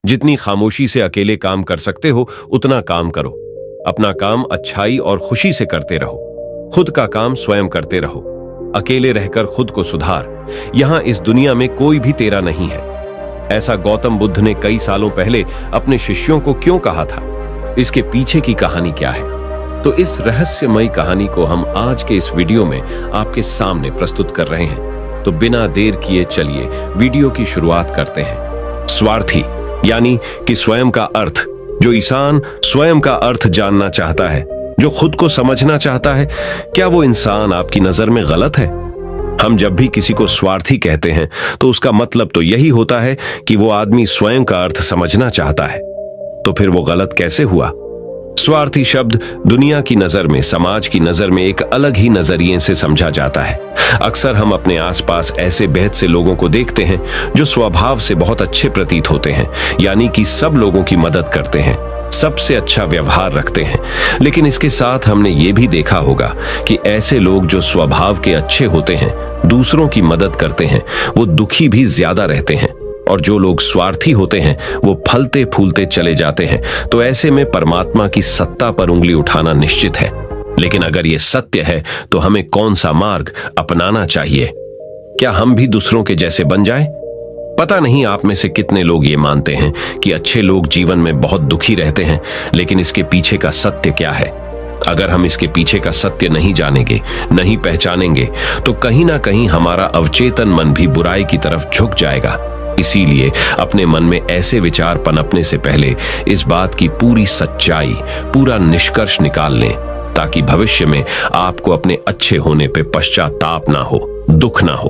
जितनी खामोशी से अकेले काम कर सकते हो उतना काम करो। अपना काम अच्छाई और खुशी से करते रहो। खुद का काम स्वयं करते रहो। अकेले रहकर खुद को सुधार। यहां इस दुनिया में कोई भी तेरा नहीं है। ऐसा गौतम बुद्ध ने कई सालों पहले अपने शिष्यों को क्यों कहा था? इसके पीछे की कहानी क्या है? तो इस रहस्यमयी कहानी को हम आज के इस वीडियो में आपके सामने प्रस्तुत कर रहे हैं। तो बिना देर किए चलिए वीडियो की शुरुआत करते हैं। स्वार्थी यानी कि स्वयं का अर्थ। जो इंसान स्वयं का अर्थ जानना चाहता है, जो खुद को समझना चाहता है, क्या वो इंसान आपकी नजर में गलत है? हम जब भी किसी को स्वार्थी कहते हैं तो उसका मतलब तो यही होता है कि वो आदमी स्वयं का अर्थ समझना चाहता है। तो फिर वो गलत कैसे हुआ? स्वार्थी शब्द दुनिया की नजर में, समाज की नजर में एक अलग ही नजरिए से समझा जाता है। अक्सर हम अपने आसपास ऐसे बेहद से लोगों को देखते हैं जो स्वभाव से बहुत अच्छे प्रतीत होते हैं, यानी कि सब लोगों की मदद करते हैं, सबसे अच्छा व्यवहार रखते हैं। लेकिन इसके साथ हमने ये भी देखा होगा कि ऐसे लोग जो स्वभाव के अच्छे होते हैं, दूसरों की मदद करते हैं, वो दुखी भी ज्यादा रहते हैं। और जो लोग स्वार्थी होते हैं वो फलते फूलते चले जाते हैं। तो ऐसे में परमात्मा की सत्ता पर उंगली उठाना निश्चित है। लेकिन अगर ये सत्य है तो हमें कौन सा मार्ग अपनाना चाहिए? क्या हम भी दूसरों के जैसे बन जाएं? पता नहीं आप में से कितने लोग ये मानते हैं कि अच्छे लोग जीवन में बहुत दुखी रहते हैं, लेकिन इसके पीछे का सत्य क्या है? अगर हम इसके पीछे का सत्य नहीं जानेंगे, नहीं पहचानेंगे, तो कहीं ना कहीं हमारा अवचेतन मन भी बुराई की तरफ झुक जाएगा। इसीलिए अपने मन में ऐसे विचार पनपने से पहले इस बात की पूरी सच्चाई, पूरा निष्कर्ष निकाल लें, ताकि भविष्य में आपको अपने अच्छे होने पे पश्चाताप ना हो, दुख ना हो।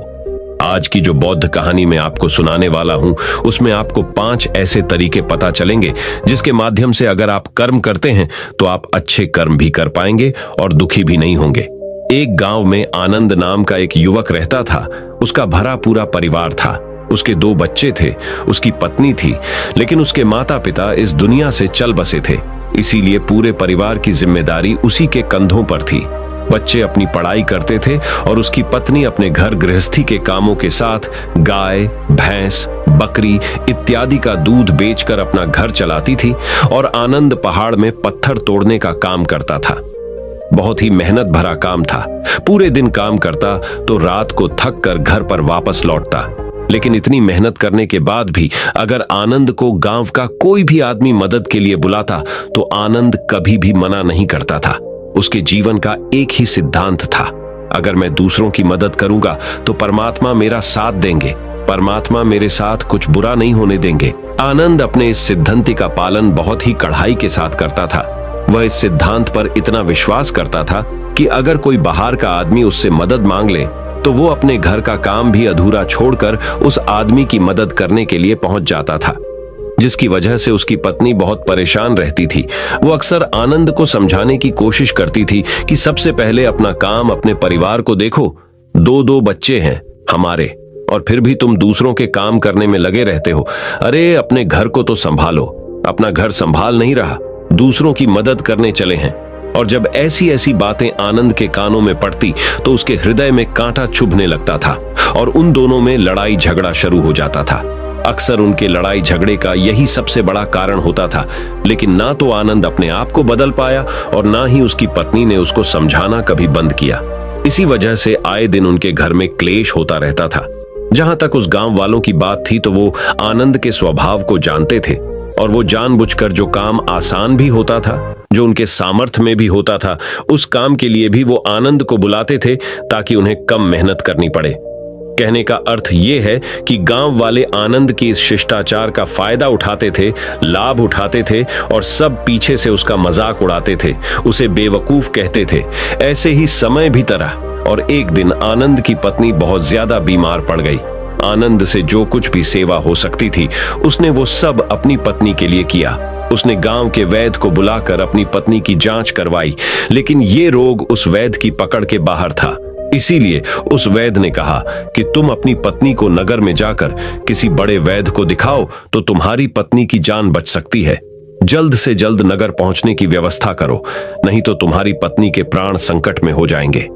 आज की जो बौद्ध कहानी मैं आपको सुनाने वाला हूं, उसमें आपको 5 ऐसे तरीके पता चलेंगे जिसके माध्यम से अगर आप कर्म करते हैं तो आप अच्छे कर्म भी कर पाएंगे और दुखी भी नहीं होंगे। एक गांव में आनंद नाम का एक युवक रहता था। उसका भरा पूरा परिवार था। उसके 2 बच्चे थे, उसकी पत्नी थी, लेकिन उसके माता पिता इस दुनिया से चल बसे थे। इसीलिए पूरे परिवार की जिम्मेदारी उसी के कंधों पर थी। बच्चे अपनी पढ़ाई करते थे और उसकी पत्नी अपने घर गृहस्थी के कामों के साथ गाय, भैंस, बकरी इत्यादि का दूध बेचकर अपना घर चलाती थी। और आनंद पहाड़ में पत्थर तोड़ने का काम करता था। बहुत ही मेहनत भरा काम था। पूरे दिन काम करता तो रात को थक कर घर पर वापस लौटता। लेकिन इतनी मेहनत करने के बाद भी अगर आनंद को गांव का कोई भी आदमी मदद के लिए बुलाता तो आनंद कभी भी मना नहीं करता था। उसके जीवन का एक ही सिद्धांत था, अगर मैं दूसरों की मदद करूंगा तो परमात्मा मेरा साथ देंगे, परमात्मा मेरे साथ कुछ बुरा नहीं होने देंगे। आनंद अपने इस सिद्धांत का पालन बहुत ही कड़ाई के साथ करता था। वह इस सिद्धांत पर इतना विश्वास करता था कि अगर कोई बाहर का आदमी उससे मदद मांग ले तो वो अपने घर का काम भी अधूरा छोड़कर उस आदमी की मदद करने के लिए पहुंच जाता था, जिसकी वजह से उसकी पत्नी बहुत परेशान रहती थी। वो अक्सर आनंद को समझाने की कोशिश करती थी कि सबसे पहले अपना काम, अपने परिवार को देखो। 2 बच्चे हैं हमारे और फिर भी तुम दूसरों के काम करने में लगे रहते हो। अरे अपने घर को तो संभालो। अपना घर संभाल नहीं रहा, दूसरों की मदद करने चले हैं। और जब ऐसी ऐसी बातें आनंद के कानों में पड़ती तो उसके हृदय में कांटा चुभने लगता था और उन दोनों में लड़ाई झगड़ा शुरू हो जाता था। अक्सर उनके लड़ाई झगड़े का यही सबसे बड़ा कारण होता था। लेकिन ना तो आनंद अपने आप को बदल पाया और ना ही उसकी पत्नी ने उसको समझाना कभी बंद किया। इसी वजह से आए दिन उनके घर में क्लेश होता रहता था। जहां तक उस गांव वालों की बात थी तो वो आनंद के स्वभाव को जानते थे और वो जानबूझकर जो काम आसान भी होता था, जो उनके सामर्थ्य में भी होता था, उस काम के लिए भी वो आनंद को बुलाते थे ताकि उन्हें कम मेहनत करनी पड़े। कहने का अर्थ ये है कि गांव वाले आनंद की इस शिष्टाचार का फायदा उठाते थे, लाभ उठाते थे और सब पीछे से उसका मजाक उड़ाते थे, उसे बेवकूफ कहते थे। ऐसे ही समय भी तरह और एक दिन आनंद की पत्नी बहुत ज्यादा बीमार पड़ गई। आनंद से जो कुछ भी सेवा हो सकती थी उसने वो सब अपनी पत्नी के लिए किया। उसने गांव के वैद्य को बुलाकर अपनी पत्नी की जांच करवाई, लेकिन ये रोग उस वैद्य की पकड़ के बाहर था। इसीलिए उस वैद्य ने कहा कि तुम अपनी पत्नी को नगर में जाकर किसी बड़े वैद्य को दिखाओ तो तुम्हारी पत्नी की जान बच सकती है। जल्द से जल्द नगर पहुंचने की व्यवस्था करो, नहीं तो तुम्हारी पत्नी के प्राण संकट में हो जाएंगे।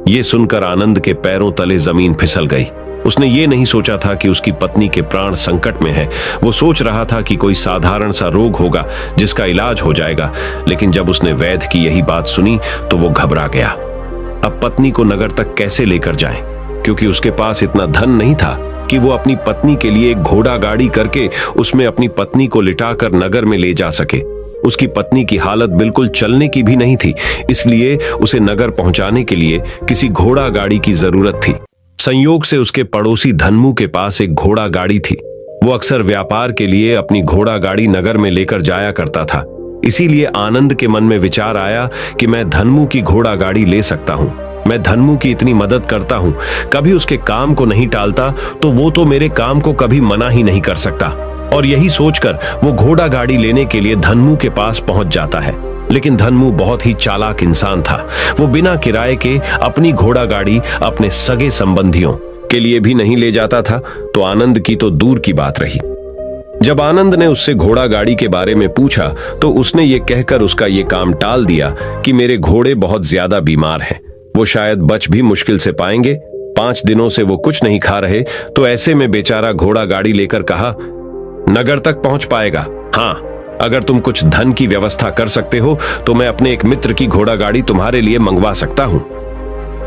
ये सुनकर आनंद के पैरों तले जमीन फिसल गई। उसने ये नहीं सोचा था कि उसकी पत्नी के प्राण संकट में है। वो सोच रहा था कि कोई साधारण सा रोग होगा जिसका इलाज हो जाएगा, लेकिन जब उसने वैद्य की यही बात सुनी तो वो घबरा गया। अब पत्नी को नगर तक कैसे लेकर जाएं? क्योंकि उसके पास इतना धन नहीं था कि वो अपनी पत्नी के लिए एक घोड़ा गाड़ी करके उसमें अपनी पत्नी को लिटाकर नगर में ले जा सके। उसकी पत्नी की हालत बिल्कुल चलने की भी नहीं थी, इसलिए उसे नगर पहुंचाने के लिए किसी घोड़ा गाड़ी की जरूरत थी। संयोग से उसके पड़ोसी धनमू के पास एक घोड़ा गाड़ी थी। वो अक्सर व्यापार के लिए अपनी घोड़ा गाड़ी नगर में लेकर जाया करता था। इसीलिए आनंद के मन में विचार आया कि मैं धनमू की घोड़ा गाड़ी ले सकता हूँ। मैं धनमू की इतनी मदद करता हूँ, कभी उसके काम को नहीं टालता, तो वो तो मेरे काम को कभी मना ही नहीं कर सकता। और यही सोचकर वो घोड़ा गाड़ी लेने के लिए धनमू के पास पहुंच जाता है। लेकिन धनमू बहुत ही चालाक इंसान था। वो बिना किराए के अपनी घोड़ा गाड़ी अपने सगे संबंधियों के लिए भी नहीं ले जाता था, तो आनंद की तो दूर की बात रही। जब आनंद ने उससे घोड़ा गाड़ी के बारे में पूछा तो उसने ये कहकर उसका ये काम टाल दिया कि मेरे घोड़े बहुत ज्यादा बीमार हैं, वो शायद बच भी मुश्किल से पाएंगे। 5 दिनों से वो कुछ नहीं खा रहे, तो ऐसे में बेचारा घोड़ा गाड़ी लेकर कहा, नगर तक पहुंच पाएगा। हाँ, अगर तुम कुछ धन की व्यवस्था कर सकते हो तो मैं अपने एक मित्र की घोड़ा गाड़ी तुम्हारे लिए मंगवा सकता हूं।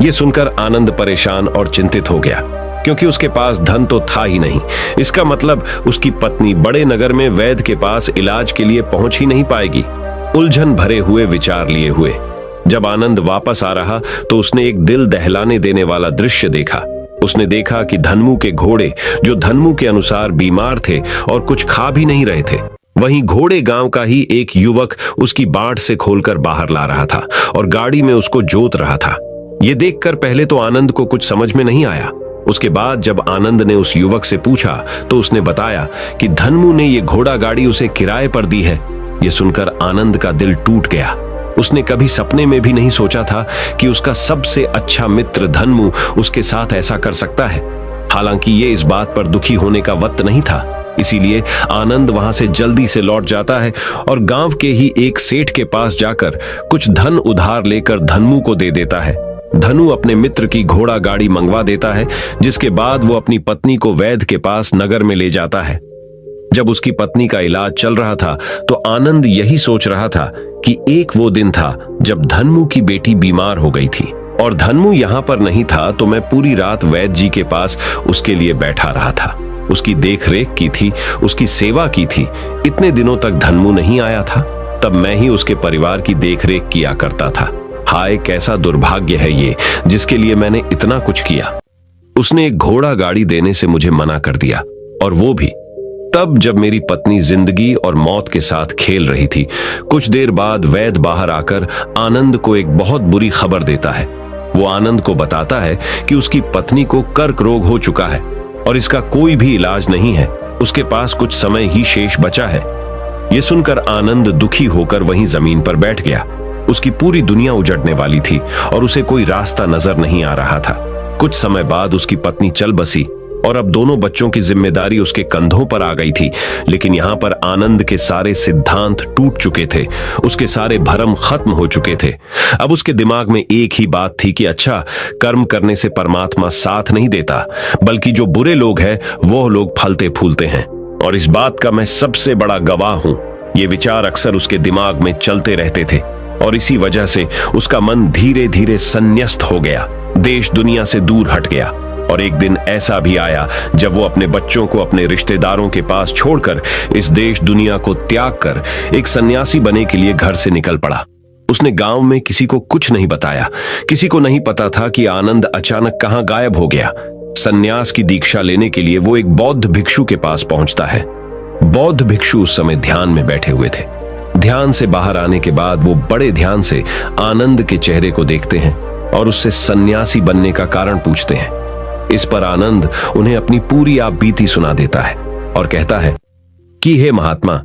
यह सुनकर आनंद परेशान और चिंतित हो गया, क्योंकि उसके पास धन तो था ही नहीं। इसका मतलब उसकी पत्नी बड़े नगर में वैद्य के पास इलाज के लिए पहुंच ही नहीं पाएगी। उलझन भरे हुए विचार लिए हुए जब आनंद वापस आ रहा तो उसने एक दिल दहलाने देने वाला दृश्य देखा। उसने देखा कि धनमू के घोड़े, जो धनमू के अनुसार बीमार थे और कुछ खा भी नहीं रहे थे, वहीं घोड़े गांव का ही एक युवक उसकी बाट से खोलकर बाहर ला रहा था और गाड़ी में उसको जोत रहा था। ये देखकर पहले तो आनंद को कुछ समझ में नहीं आया। उसके बाद जब आनंद ने उस युवक से पूछा तो उसने बताया कि धनमू ने ये घोड़ा गाड़ी उसे किराए पर दी है। ये सुनकर आनंद का दिल टूट गया। उसने कभी सपने में भी नहीं सोचा था कि उसका सबसे अच्छा मित्र धनमू उसके साथ ऐसा कर सकता है। हालांकि ये इस बात पर दुखी होने का वक्त नहीं था, इसीलिए आनंद वहां से जल्दी से लौट जाता है और गांव के ही एक सेठ के पास जाकर कुछ धन उधार लेकर धनमू को दे देता है। धनु अपने मित्र की घोड़ा गाड़ी मंगवा देता है, जिसके बाद वो अपनी पत्नी को वैद्य के पास नगर में ले जाता है। जब उसकी पत्नी का इलाज चल रहा था तो आनंद यही सोच रहा था कि एक वो दिन था जब धनमू की बेटी बीमार हो गई थी और धनमू यहाँ पर नहीं था, तो मैं पूरी रात वैद्य जी के पास उसके लिए बैठा रहा था। उसकी देख रेख की थी, उसकी सेवा की थी। इतने दिनों तक धनमू नहीं आया था, तब मैं ही उसके परिवार की देख रेख किया करता था। हाय, कैसा दुर्भाग्य है ये, जिसके लिए मैंने इतना कुछ किया। उसने एक घोड़ा गाड़ी देने से मुझे मना कर दिया, और वो भी तब जब मेरी पत्नी जिंदगी और मौत के साथ खेल रही थी। कुछ देर बाद वैद्य बाहर आकर आनंद को एक बहुत बुरी खबर देता है। वो आनंद को बताता है कि उसकी पत्नी को कर्क रोग हो चुका है और इसका कोई भी इलाज नहीं है। उसके पास कुछ समय ही शेष बचा है। ये सुनकर आनंद दुखी होकर वहीं जमीन पर बैठ गया। उसकी पूरी दुनिया उजड़ने वाली थी और उसे कोई रास्ता नजर नहीं आ रहा था। कुछ समय बाद उसकी पत्नी चल बसी और अब दोनों बच्चों की जिम्मेदारी उसके कंधों पर आ गई थी। लेकिन यहाँ पर आनंद के सारे सिद्धांत टूट चुके थे, उसके सारे भरम खत्म हो चुके थे। अब उसके दिमाग में एक ही बात थी कि अच्छा, कर्म करने से परमात्मा साथ नहीं देता, बल्कि जो बुरे लोग हैं वो लोग फलते फूलते हैं, और इस बात का मैं सबसे बड़ा गवाह हूं। ये विचार अक्सर उसके दिमाग में चलते रहते थे और इसी वजह से उसका मन धीरे धीरे संन्यस्त हो गया, देश दुनिया से दूर हट गया। और एक दिन ऐसा भी आया जब वो अपने बच्चों को अपने रिश्तेदारों के पास छोड़कर इस देश दुनिया को त्याग कर एक सन्यासी बने के लिए घर से निकल पड़ा। उसने गांव में किसी को कुछ नहीं बताया। किसी को नहीं पता था कि आनंद अचानक कहां गायब हो गया। सन्यास की दीक्षा लेने के लिए वो एक बौद्ध भिक्षु के पास पहुंचता है। बौद्ध भिक्षु उस समय ध्यान में बैठे हुए थे। ध्यान से बाहर आने के बाद वो बड़े ध्यान से आनंद के चेहरे को देखते हैं और उससे सन्यासी बनने का कारण पूछते हैं। इस पर आनंद उन्हें अपनी पूरी आप बीती सुना देता है और कहता है कि हे महात्मा,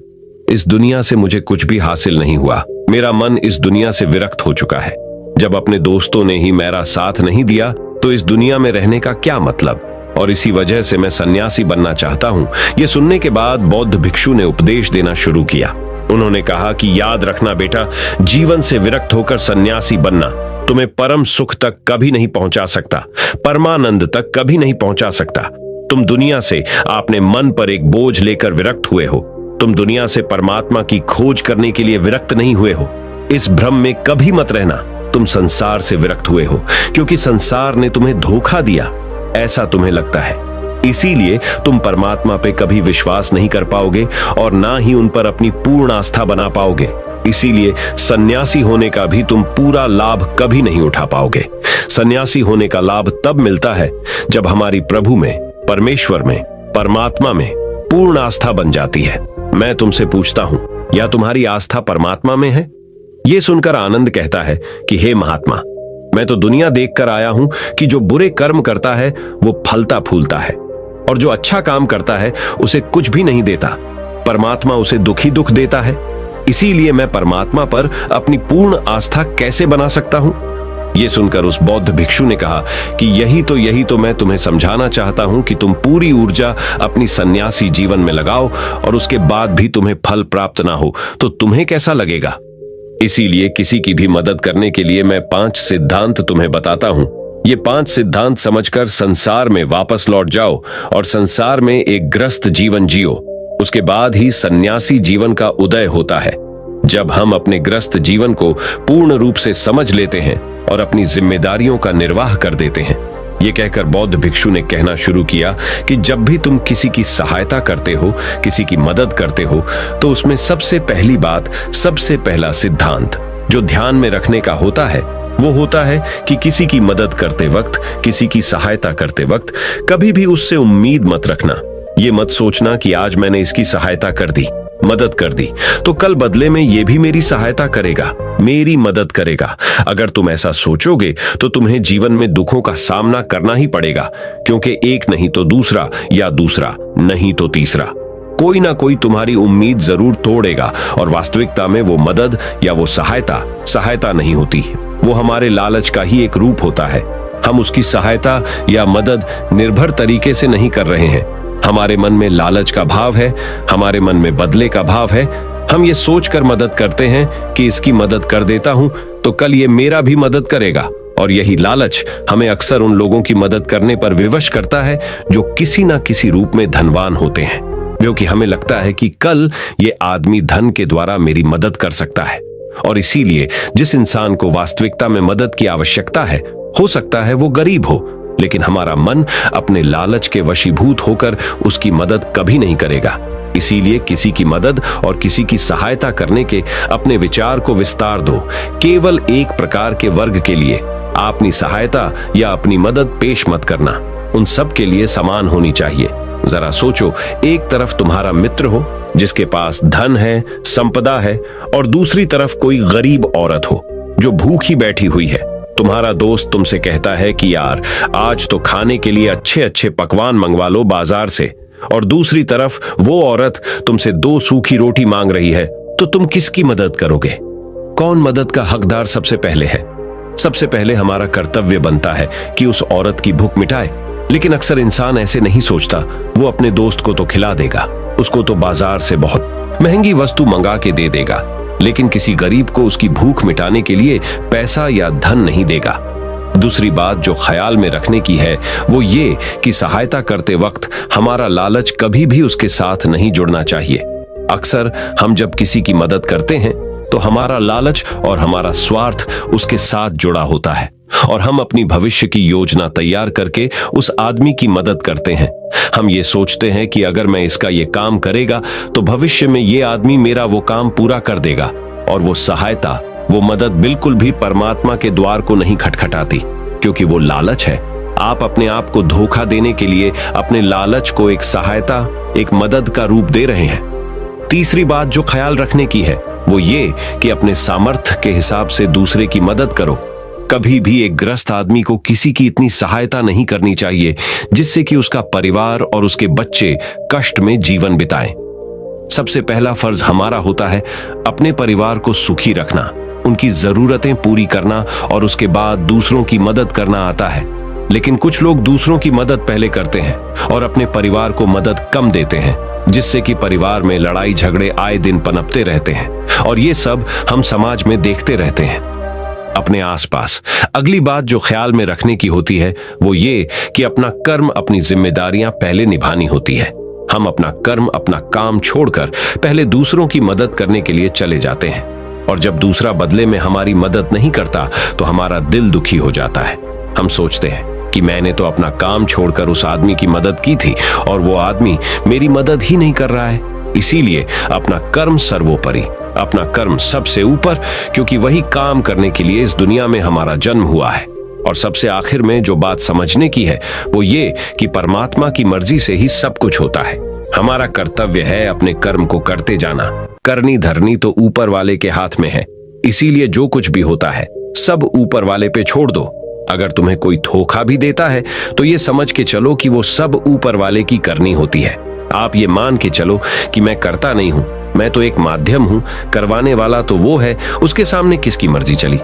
इस दुनिया से मुझे कुछ भी हासिल नहीं हुआ। मेरा मन इस दुनिया से विरक्त हो चुका है। जब अपने दोस्तों ने ही मेरा साथ नहीं दिया तो इस दुनिया में रहने का क्या मतलब, और इसी वजह से मैं सन्यासी बनना चाहता हूँ। ये सुनने के बाद बौद्ध भिक्षु ने उपदेश देना शुरू किया। उन्होंने कहा कि याद रखना बेटा, जीवन से विरक्त होकर सन्यासी बनना तुम्हें परम सुख तक कभी नहीं पहुंचा सकता, परमानंद तक कभी नहीं पहुंचा सकता। तुम दुनिया से आपने मन पर एक बोझ लेकर विरक्त हुए हो। तुम दुनिया से परमात्मा की खोज करने के लिए विरक्त नहीं हुए हो। इस भ्रम में कभी मत रहना तुम संसार से विरक्त हुए हो, क्योंकि संसार ने तुम्हें धोखा दिया, ऐसा तुम्हें लगता है। इसीलिए तुम परमात्मा पे कभी विश्वास नहीं कर पाओगे और ना ही उन पर अपनी पूर्ण आस्था बना पाओगे। इसीलिए सन्यासी होने का भी तुम पूरा लाभ कभी नहीं उठा पाओगे। सन्यासी होने का लाभ तब मिलता है जब हमारी प्रभु में, परमेश्वर में, परमात्मा में पूर्ण आस्था बन जाती है। मैं तुमसे पूछता हूं, या तुम्हारी आस्था परमात्मा में है? यह सुनकर आनंद कहता है कि हे महात्मा, मैं तो दुनिया देखकर आया हूं कि जो बुरे कर्म करता है वो फलता फूलता है, और जो अच्छा काम करता है उसे कुछ भी नहीं देता। परमात्मा उसे दुख ही दुख देता है। इसीलिए मैं परमात्मा पर अपनी पूर्ण आस्था कैसे बना सकता हूं? यह सुनकर उस बौद्ध भिक्षु ने कहा कि यही तो मैं तुम्हें समझाना चाहता हूं कि तुम पूरी ऊर्जा अपनी सन्यासी जीवन में लगाओ और उसके बाद भी तुम्हें फल प्राप्त ना हो तो तुम्हें कैसा लगेगा। इसीलिए किसी की भी मदद करने के लिए मैं 5 सिद्धांत तुम्हें बताता हूं। ये 5 सिद्धांत समझकर संसार में वापस लौट जाओ और संसार में एक ग्रस्त जीवन जियो। उसके बाद ही सन्यासी जीवन का उदय होता है। जब हम अपने ग्रस्त जीवन को पूर्ण रूप से समझ लेते हैं और अपनी जिम्मेदारियों का निर्वाह कर देते हैं। ये कहकर बौद्ध भिक्षु ने कहना शुरू किया कि जब भी तुम किसी की सहायता करते हो, किसी की मदद करते हो, तो उसमें सबसे पहली बात, सबसे पहला सिद्धांत जो ध्यान में रखने का होता है वो होता है कि किसी की मदद करते वक्त, किसी की सहायता करते वक्त कभी भी उससे उम्मीद मत रखना। ये मत सोचना कि आज मैंने इसकी सहायता कर दी, मदद कर दी, तो कल बदले में ये भी मेरी सहायता करेगा, मेरी मदद करेगा। अगर तुम ऐसा सोचोगे तो तुम्हें जीवन में दुखों का सामना करना ही पड़ेगा, क्योंकि एक नहीं तो दूसरा, या दूसरा नहीं तो तीसरा, कोई ना कोई तुम्हारी उम्मीद जरूर तोड़ेगा। और वास्तविकता में वो मदद या वो सहायता नहीं होती, वो हमारे लालच का ही एक रूप होता है। हम उसकी सहायता या मदद निर्भर तरीके से नहीं कर रहे हैं। हमारे मन में लालच का भाव है, हमारे मन में बदले का भाव है। हम ये सोचकर मदद करते हैं कि इसकी मदद कर देता हूं तो कल ये मेरा भी मदद करेगा, और यही लालच हमें अक्सर उन लोगों की मदद करने पर विवश करता है जो किसी ना किसी रूप में धनवान होते हैं, क्योंकि हमें लगता है कि कल ये आदमी धन के द्वारा मेरी मदद कर सकता है। और इसीलिए जिस इंसान को वास्तविकता में मदद की आवश्यकता है, हो सकता है वो गरीब हो, लेकिन हमारा मन अपने लालच के वशीभूत होकर उसकी मदद कभी नहीं करेगा। इसीलिए किसी की मदद और किसी की सहायता करने के अपने विचार को विस्तार दो। केवल एक प्रकार के वर्ग के लिए अपनी सहायता या अपनी मदद पेश मत करना, उन सब के लिए समान होनी चाहिए। जरा सोचो, एक तरफ तुम्हारा मित्र हो जिसके पास धन है, संपदा है, और दूसरी तरफ कोई गरीब औरत हो जो भूखी बैठी हुई है। तुम्हारा दोस्त तुमसे कहता है कि यार आज तो खाने के लिए अच्छे अच्छे पकवान मंगवा लो बाजार से, और दूसरी तरफ वो औरत तुमसे 2 सूखी रोटी मांग रही है, तो तुम किसकी मदद करोगे? कौन मदद का हकदार सबसे पहले है? सबसे पहले हमारा कर्तव्य बनता है कि उस औरत की भूख मिटाए, लेकिन अक्सर इंसान ऐसे नहीं सोचता। वो अपने दोस्त को तो खिला देगा, उसको तो बाजार से बहुत महंगी वस्तु मंगा के दे देगा, लेकिन किसी गरीब को उसकी भूख मिटाने के लिए पैसा या धन नहीं देगा। दूसरी बात जो ख्याल में रखने की है वो ये कि सहायता करते वक्त हमारा लालच कभी भी उसके साथ नहीं जुड़ना चाहिए। अक्सर हम जब किसी की मदद करते हैं तो हमारा लालच और हमारा स्वार्थ उसके साथ जुड़ा होता है, और हम अपनी भविष्य की योजना तैयार करके उस आदमी की मदद करते हैं। हम ये सोचते हैं कि अगर मैं इसका ये काम करेगा तो भविष्य में ये आदमी मेरा वो काम पूरा कर देगा, और वो सहायता, वो मदद बिल्कुल भी परमात्मा के द्वार को नहीं खटखटाती, क्योंकि वो लालच है। आप अपने आप को धोखा देने के लिए अपने लालच को एक सहायता, एक मदद का रूप दे रहे हैं। तीसरी बात जो ख्याल रखने की है वो ये कि अपने सामर्थ्य के हिसाब से दूसरे की मदद करो। कभी भी एक ग्रस्त आदमी को किसी की इतनी सहायता नहीं करनी चाहिए जिससे कि उसका परिवार और उसके बच्चे कष्ट में जीवन बिताएं। सबसे पहला फर्ज हमारा होता है अपने परिवार को सुखी रखना, उनकी जरूरतें पूरी करना, और उसके बाद दूसरों की मदद करना आता है। लेकिन कुछ लोग दूसरों की मदद पहले करते हैं और अपने परिवार को मदद कम देते हैं, जिससे कि परिवार में लड़ाई झगड़े आए दिन पनपते रहते हैं, और ये सब हम समाज में देखते रहते हैं। अपने आसपास। अगली बात जो ख्याल में रखने की होती है वो ये कि अपना कर्म, अपनी जिम्मेदारियां पहले निभानी होती है। हम अपना कर्म, अपना काम छोड़कर पहले दूसरों की मदद करने के लिए चले जाते हैं, और जब दूसरा बदले में हमारी मदद नहीं करता तो हमारा दिल दुखी हो जाता है। हम सोचते हैं कि मैंने तो अपना काम छोड़कर उस आदमी की मदद की थी और वो आदमी मेरी मदद ही नहीं कर रहा है। इसीलिए अपना कर्म सर्वोपरि, अपना कर्म सबसे ऊपर, क्योंकि वही काम करने के लिए इस दुनिया में हमारा जन्म हुआ है। और सबसे आखिर में जो बात समझने की है वो ये कि परमात्मा की मर्जी से ही सब कुछ होता है। हमारा कर्तव्य है अपने कर्म को करते जाना। करनी धरनी तो ऊपर वाले के हाथ में है, इसीलिए जो कुछ भी होता है सब ऊपर वाले पे छोड़ दो। अगर तुम्हें कोई धोखा भी देता है तो ये समझ के चलो कि वो सब ऊपर वाले की करनी होती है। आप ये मान के चलो कि मैं करता नहीं हूं, मैं तो एक माध्यम हूं, करवाने वाला तो वो है, उसके सामने किसकी मर्जी चली।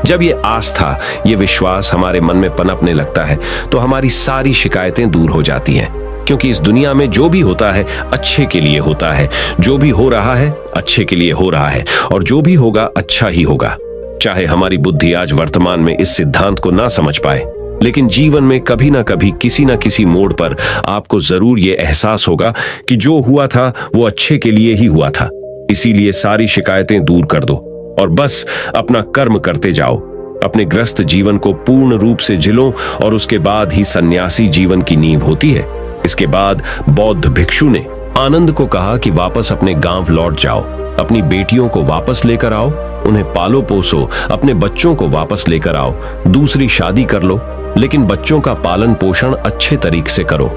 जब ये आस्था, ये विश्वास हमारे मन में पनपने लगता है तो हमारी सारी शिकायतें दूर हो जाती हैं, क्योंकि इस दुनिया में जो भी होता है अच्छे के लिए होता है, जो भी हो रहा है अच्छे के लिए हो रहा है, और जो भी होगा अच्छा ही होगा। चाहे हमारी बुद्धि आज वर्तमान में इस सिद्धांत को ना समझ पाए, लेकिन जीवन में कभी ना कभी किसी ना किसी मोड़ पर आपको जरूर ये एहसास होगा कि जो हुआ था वो अच्छे के लिए ही हुआ था। इसीलिए सारी शिकायतें दूर कर दो और बस अपना कर्म करते जाओ। अपने ग्रस्त जीवन को पूर्ण रूप से जिलो, और उसके बाद ही सन्यासी जीवन की नींव होती है। इसके बाद बौद्ध भिक्षु ने आनंद को कहा कि वापस अपने गांव लौट जाओ, अपनी बेटियों को वापस लेकर आओ, उन्हें पालो पोसो, अपने बच्चों को वापस लेकर आओ, दूसरी शादी कर लो, लेकिन बच्चों का पालन पोषण अच्छे तरीके से करो।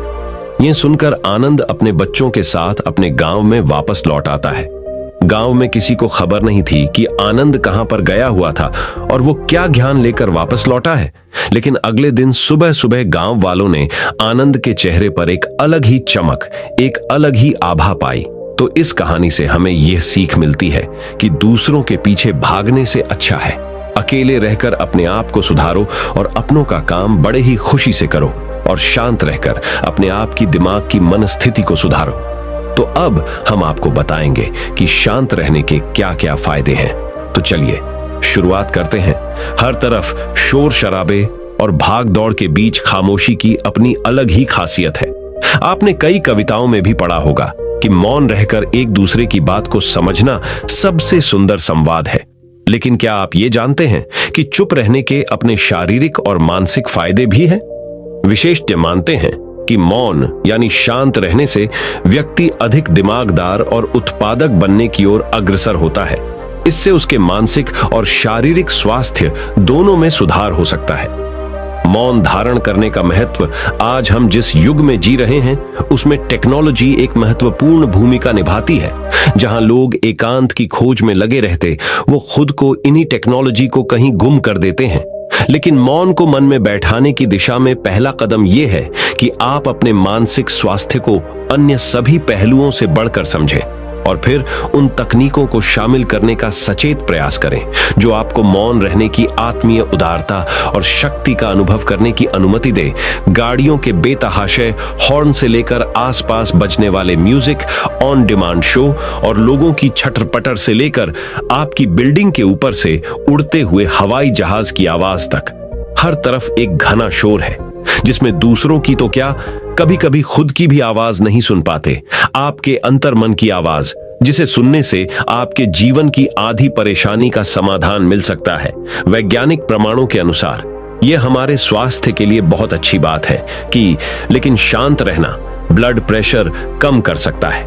यह सुनकर आनंद अपने बच्चों के साथ अपने गांव में वापस लौट आता है। गांव में किसी को खबर नहीं थी कि आनंद कहां पर गया हुआ था और वो क्या ज्ञान लेकर वापस लौटा है। लेकिन अगले दिन सुबह सुबह गांव वालों ने आनंद के चेहरे पर एक अलग ही चमक, एक अलग ही आभा पाई। तो इस कहानी से हमें यह सीख मिलती है कि दूसरों के पीछे भागने से अच्छा है अकेले रहकर अपने आप को सुधारो और अपनों का काम बड़े ही खुशी से करो, और शांत रहकर अपने आप की दिमाग की मनस्थिति को सुधारो। तो अब हम आपको बताएंगे कि शांत रहने के क्या क्या फायदे हैं। तो चलिए शुरुआत करते हैं। हर तरफ शोर शराबे और भाग दौड़ के बीच खामोशी की अपनी अलग ही खासियत है। आपने कई कविताओं में भी पढ़ा होगा कि मौन रहकर एक दूसरे की बात को समझना सबसे सुंदर संवाद है। लेकिन क्या आप ये जानते हैं कि चुप रहने के अपने शारीरिक और मानसिक फायदे भी हैं? विशेषज्ञ मानते हैं कि मौन यानी शांत रहने से व्यक्ति अधिक दिमागदार और उत्पादक बनने की ओर अग्रसर होता है। इससे उसके मानसिक और शारीरिक स्वास्थ्य दोनों में सुधार हो सकता है। मौन धारण करने का महत्व आज हम जिस युग में जी रहे हैं उसमें टेक्नोलॉजी एक महत्वपूर्ण भूमिका निभाती है। जहां लोग एकांत की खोज में लगे रहते, वो खुद को इन्हीं टेक्नोलॉजी को कहीं गुम कर देते हैं। लेकिन मौन को मन में बैठाने की दिशा में पहला कदम यह है कि आप अपने मानसिक स्वास्थ्य को अन्य सभी पहलुओं से बढ़कर समझें और फिर उन तकनीकों को शामिल करने का सचेत प्रयास करें जो आपको मौन रहने की आत्मीय उदारता और शक्ति का अनुभव करने की अनुमति दे। गाड़ियों के बेतहाशे हॉर्न से लेकर आसपास बजने वाले म्यूजिक, ऑन डिमांड शो और लोगों की छटर-पटर से लेकर आपकी बिल्डिंग के ऊपर से उड़ते हुए हवाई जहाज की आवाज तक, हर तरफ एक घना शोर है जिसमें दूसरों की तो क्या, कभी कभी खुद की भी आवाज नहीं सुन पाते। आपके अंतर्मन की आवाज, जिसे सुनने से आपके जीवन की आधी परेशानी का समाधान मिल सकता है। वैज्ञानिक प्रमाणों के अनुसार यह हमारे स्वास्थ्य के लिए बहुत अच्छी बात है कि लेकिन शांत रहना ब्लड प्रेशर कम कर सकता है,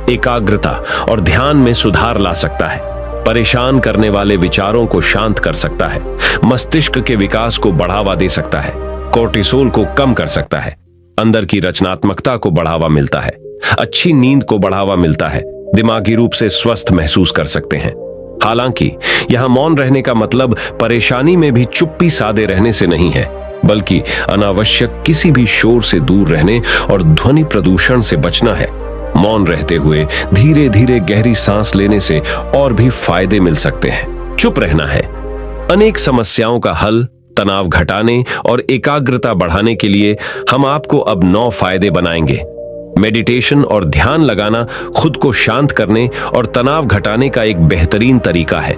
एकाग्रता और ध्यान में सुधार ला सकता है, परेशान करने वाले विचारों को शांत कर सकता है, मस्तिष्क के विकास को बढ़ावा दे सकता है, कोर्टिसोल को कम कर सकता है, अंदर की रचनात्मकता को बढ़ावा मिलता है, अच्छी नींद को बढ़ावा मिलता है, दिमागी रूप से स्वस्थ महसूस कर सकते हैं। हालांकि यहां मौन रहने का मतलब परेशानी में भी चुप्पी साधे रहने से नहीं है, बल्कि अनावश्यक किसी भी शोर से दूर रहने और ध्वनि प्रदूषण से बचना है। मौन रहते हुए धीरे धीरे गहरी सांस लेने से और भी फायदे मिल सकते हैं। चुप रहना है अनेक समस्याओं का हल। तनाव घटाने और एकाग्रता बढ़ाने के लिए हम आपको अब 9 फायदे बनाएंगे। मेडिटेशन और ध्यान लगाना खुद को शांत करने और तनाव घटाने का एक बेहतरीन तरीका है।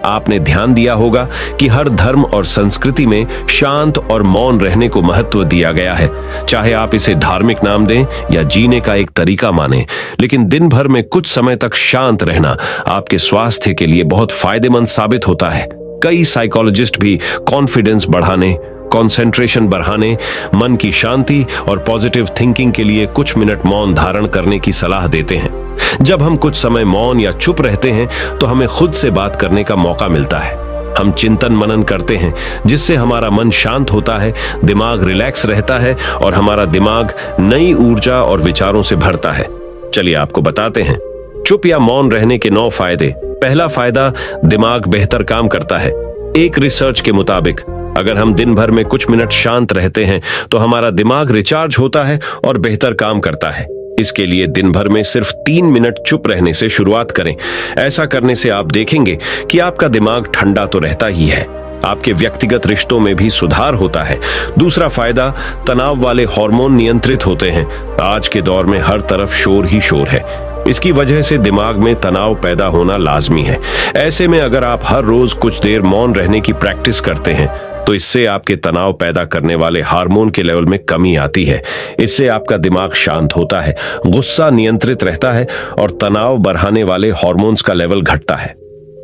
आपने ध्यान दिया होगा कि हर धर्म और संस्कृति में शांत और मौन रहने को महत्व दिया गया है। चाहे आप इसे धार्मिक नाम दें या जीने का एक तरीका माने, लेकिन दिन भर में कुछ समय तक शांत रहना आपके स्वास्थ्य के लिए बहुत फायदेमंद साबित होता है। कई साइकोलॉजिस्ट भी कॉन्फिडेंस बढ़ाने, कंसंट्रेशन बढ़ाने, मन की शांति और पॉजिटिव थिंकिंग के लिए कुछ मिनट मौन धारण करने की सलाह देते हैं। जब हम कुछ समय मौन या चुप रहते हैं तो हमें खुद से बात करने का मौका मिलता है। हम चिंतन मनन करते हैं, जिससे हमारा मन शांत होता है, दिमाग रिलैक्स रहता है और हमारा दिमाग नई ऊर्जा और विचारों से भरता है। चलिए आपको बताते हैं चुप या मौन रहने के 9 फायदे। पहला फायदा, दिमाग बेहतर काम करता है। एक रिसर्च के मुताबिक अगर हम दिन भर में कुछ मिनट शांत रहते हैं तो हमारा दिमाग रिचार्ज होता है और बेहतर काम करता है। इसके लिए दिन भर में सिर्फ 3 मिनट चुप रहने से शुरुआत करें। ऐसा करने से आप देखेंगे कि आपका दिमाग ठंडा तो रहता ही है, आपके व्यक्तिगत रिश्तों में भी सुधार होता है। दूसरा फायदा, तनाव वाले हार्मोन नियंत्रित होते हैं। आज के दौर में हर तरफ शोर ही शोर है। इसकी वजह से दिमाग में तनाव पैदा होना लाजमी है। ऐसे में अगर आप हर रोज कुछ देर मौन रहने की प्रैक्टिस करते हैं तो इससे आपके तनाव पैदा करने वाले हार्मोन के लेवल में कमी आती है। इससे आपका दिमाग शांत होता है, गुस्सा नियंत्रित रहता है और तनाव बढ़ाने वाले हार्मोन्स का लेवल घटता है।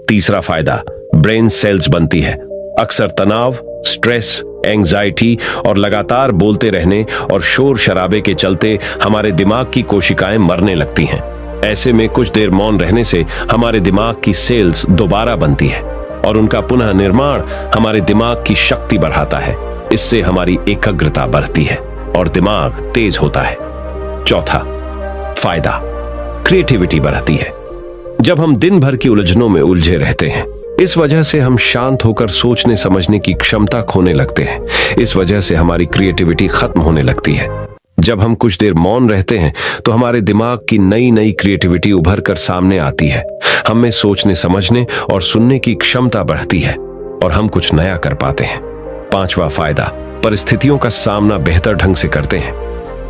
तीसरा फायदा, ब्रेन सेल्स बनती है। अक्सर तनाव, स्ट्रेस, एंजाइटी और लगातार बोलते रहने और शोर शराबे के चलते हमारे दिमाग की कोशिकाएं मरने लगती हैं। ऐसे में कुछ देर मौन रहने से हमारे दिमाग की सेल्स दोबारा बनती है और उनका पुनः निर्माण हमारे दिमाग की शक्ति बढ़ाता है। इससे हमारी एकाग्रता बढ़ती है और दिमाग तेज होता है। चौथा फायदा, क्रिएटिविटी बढ़ती है। जब हम दिन भर की उलझनों में उलझे रहते हैं, इस वजह से हम शांत होकर सोचने समझने की क्षमता खोने लगते हैं। इस वजह से हमारी क्रिएटिविटी खत्म होने लगती है। जब हम कुछ देर मौन रहते हैं तो हमारे दिमाग की नई नई क्रिएटिविटी उभर कर सामने आती है। हम में सोचने समझने और सुनने की क्षमता बढ़ती है और हम कुछ नया कर पाते हैं। पांचवा फायदा, परिस्थितियों का सामना बेहतर ढंग से करते हैं।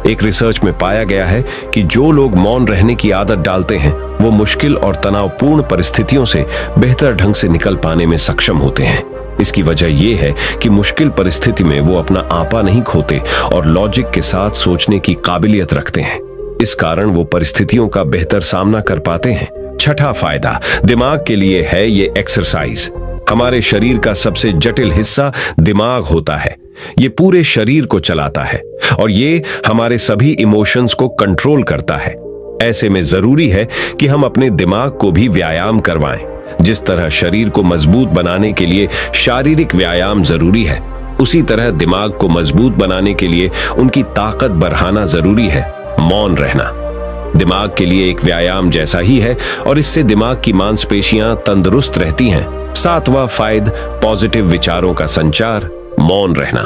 एक रिसर्च में पाया गया है कि जो लोग मौन रहने की आदत डालते हैं वो मुश्किल और तनावपूर्ण परिस्थितियों से बेहतर ढंग से निकल पाने में सक्षम होते हैं। इसकी वजह यह है कि मुश्किल परिस्थिति में वो अपना आपा नहीं खोते और लॉजिक के साथ सोचने की काबिलियत रखते हैं। इस कारण वो परिस्थितियों का बेहतर सामना कर पाते हैं। छठा फायदा दिमाग के लिए है ये एक्सरसाइज। हमारे शरीर का सबसे जटिल हिस्सा दिमाग होता है। ये पूरे शरीर को चलाता है और ये हमारे सभी इमोशंस को कंट्रोल करता है। ऐसे में जरूरी है कि हम अपने दिमाग को भी व्यायाम करवाएं। जिस तरह शरीर को मजबूत बनाने के लिए शारीरिक व्यायाम जरूरी है, उसी तरह दिमाग को मजबूत बनाने के लिए उनकी ताकत बढ़ाना जरूरी है। मौन रहना दिमाग के लिए एक व्यायाम जैसा ही है और इससे दिमाग की मांसपेशियां तंदुरुस्त रहती हैं। सातवां फायदा, पॉजिटिव विचारों का संचार। मौन रहना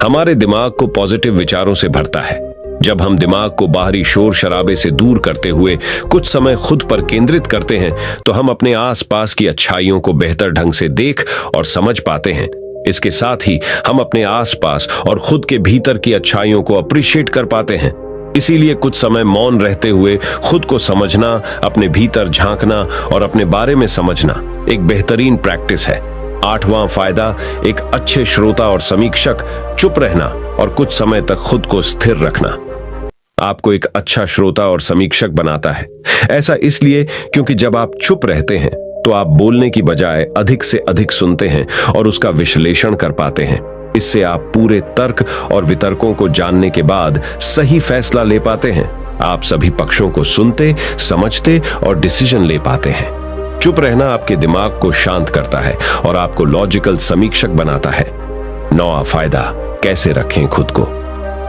हमारे दिमाग को पॉजिटिव विचारों से भरता है। जब हम दिमाग को बाहरी शोर शराबे से दूर करते हुए कुछ समय खुद पर केंद्रित करते हैं तो हम अपने आसपास की अच्छाइयों को बेहतर ढंग से देख और समझ पाते हैं। इसके साथ ही हम अपने आसपास और खुद के भीतर की अच्छाइयों को अप्रिशिएट कर पाते हैं। इसीलिए कुछ समय मौन रहते हुए खुद को समझना, अपने भीतर झांकना और अपने बारे में समझना एक बेहतरीन प्रैक्टिस है। आठवां फायदा, एक अच्छे श्रोता और समीक्षक। चुप रहना और कुछ समय तक खुद को स्थिर रखना आपको एक अच्छा श्रोता और समीक्षक बनाता है। ऐसा इसलिए क्योंकि जब आप चुप रहते हैं तो आप बोलने की बजाय अधिक से अधिक सुनते हैं और उसका विश्लेषण कर पाते हैं। इससे आप पूरे तर्क और वितर्कों को जानने के बाद सही फैसला ले पाते हैं। आप सभी पक्षों को सुनते, समझते और डिसीजन ले पाते हैं। चुप रहना आपके दिमाग को शांत करता है और आपको लॉजिकल समीक्षक बनाता है। नौवां फायदा, कैसे रखें खुद को।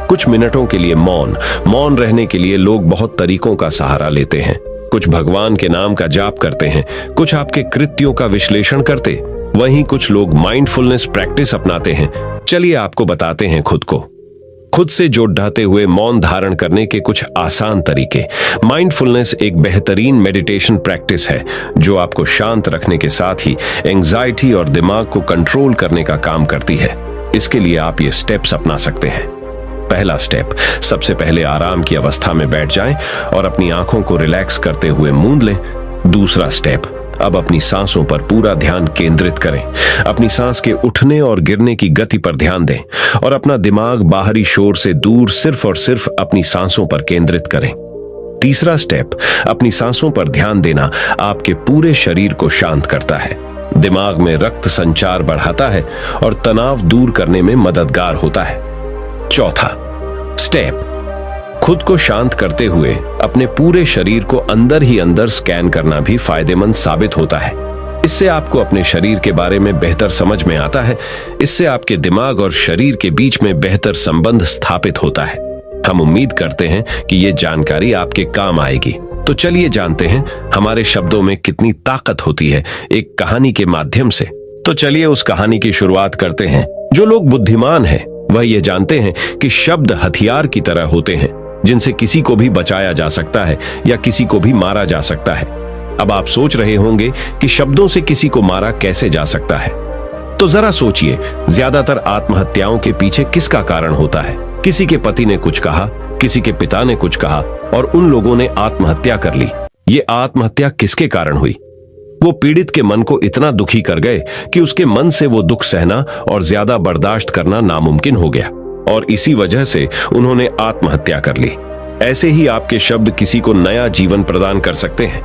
कुछ मिनटों के लिए मौन रहने के लिए लोग बहुत तरीकों का सहारा लेते हैं। कुछ भगवान के नाम का जाप करते हैं, कुछ आपके कृत्यों का विश्लेषण करते, वहीं कुछ लोग माइंडफुलनेस प्रैक्टिस अपनाते हैं। चलिए आपको बताते हैं खुद से जोड़ते हुए मौन धारण करने के कुछ आसान तरीके। माइंडफुलनेस एक बेहतरीन मेडिटेशन प्रैक्टिस है जो आपको शांत रखने के साथ ही एंजाइटी और दिमाग को कंट्रोल करने का काम करती है। इसके लिए आप ये स्टेप्स अपना सकते हैं। पहला स्टेप, सबसे पहले आराम की अवस्था में बैठ जाएं और अपनी आंखों को रिलैक्स करते हुए मूंद लें। दूसरा स्टेप, अब अपनी सांसों पर पूरा ध्यान केंद्रित करें। अपनी सांस के उठने और गिरने की गति पर ध्यान दें और अपना दिमाग बाहरी शोर से दूर सिर्फ और सिर्फ अपनी सांसों पर केंद्रित करें। तीसरा स्टेप, अपनी सांसों पर ध्यान देना आपके पूरे शरीर को शांत करता है, दिमाग में रक्त संचार बढ़ाता है और तनाव दूर करने में मददगार होता है। चौथा स्टेप, खुद को शांत करते हुए अपने पूरे शरीर को अंदर ही अंदर स्कैन करना भी फायदेमंद साबित होता है। इससे आपको अपने शरीर के बारे में बेहतर समझ में आता है। इससे आपके दिमाग और शरीर के बीच में बेहतर संबंध स्थापित होता है। हम उम्मीद करते हैं कि ये जानकारी आपके काम आएगी। तो चलिए जानते हैं हमारे शब्दों में कितनी ताकत होती है एक कहानी के माध्यम से। तो चलिए उस कहानी की शुरुआत करते हैं। जो लोग बुद्धिमान हैं वह ये जानते हैं कि शब्द हथियार की तरह होते हैं, जिनसे किसी को भी बचाया जा सकता है या किसी को भी मारा जा सकता है। अब आप सोच रहे होंगे कि शब्दों से किसी को मारा कैसे जा सकता है। तो जरा सोचिए, ज्यादातर आत्महत्याओं के पीछे किसका कारण होता है? किसी के पति ने कुछ कहा, किसी के पिता ने कुछ कहा और उन लोगों ने आत्महत्या कर ली। ये आत्महत्या किसके कारण हुई? वो पीड़ित के मन को इतना दुखी कर गए कि उसके मन से वो दुख सहना और ज्यादा बर्दाश्त करना नामुमकिन हो गया और इसी वजह से उन्होंने आत्महत्या कर ली। ऐसे ही आपके शब्द किसी को नया जीवन प्रदान कर सकते हैं।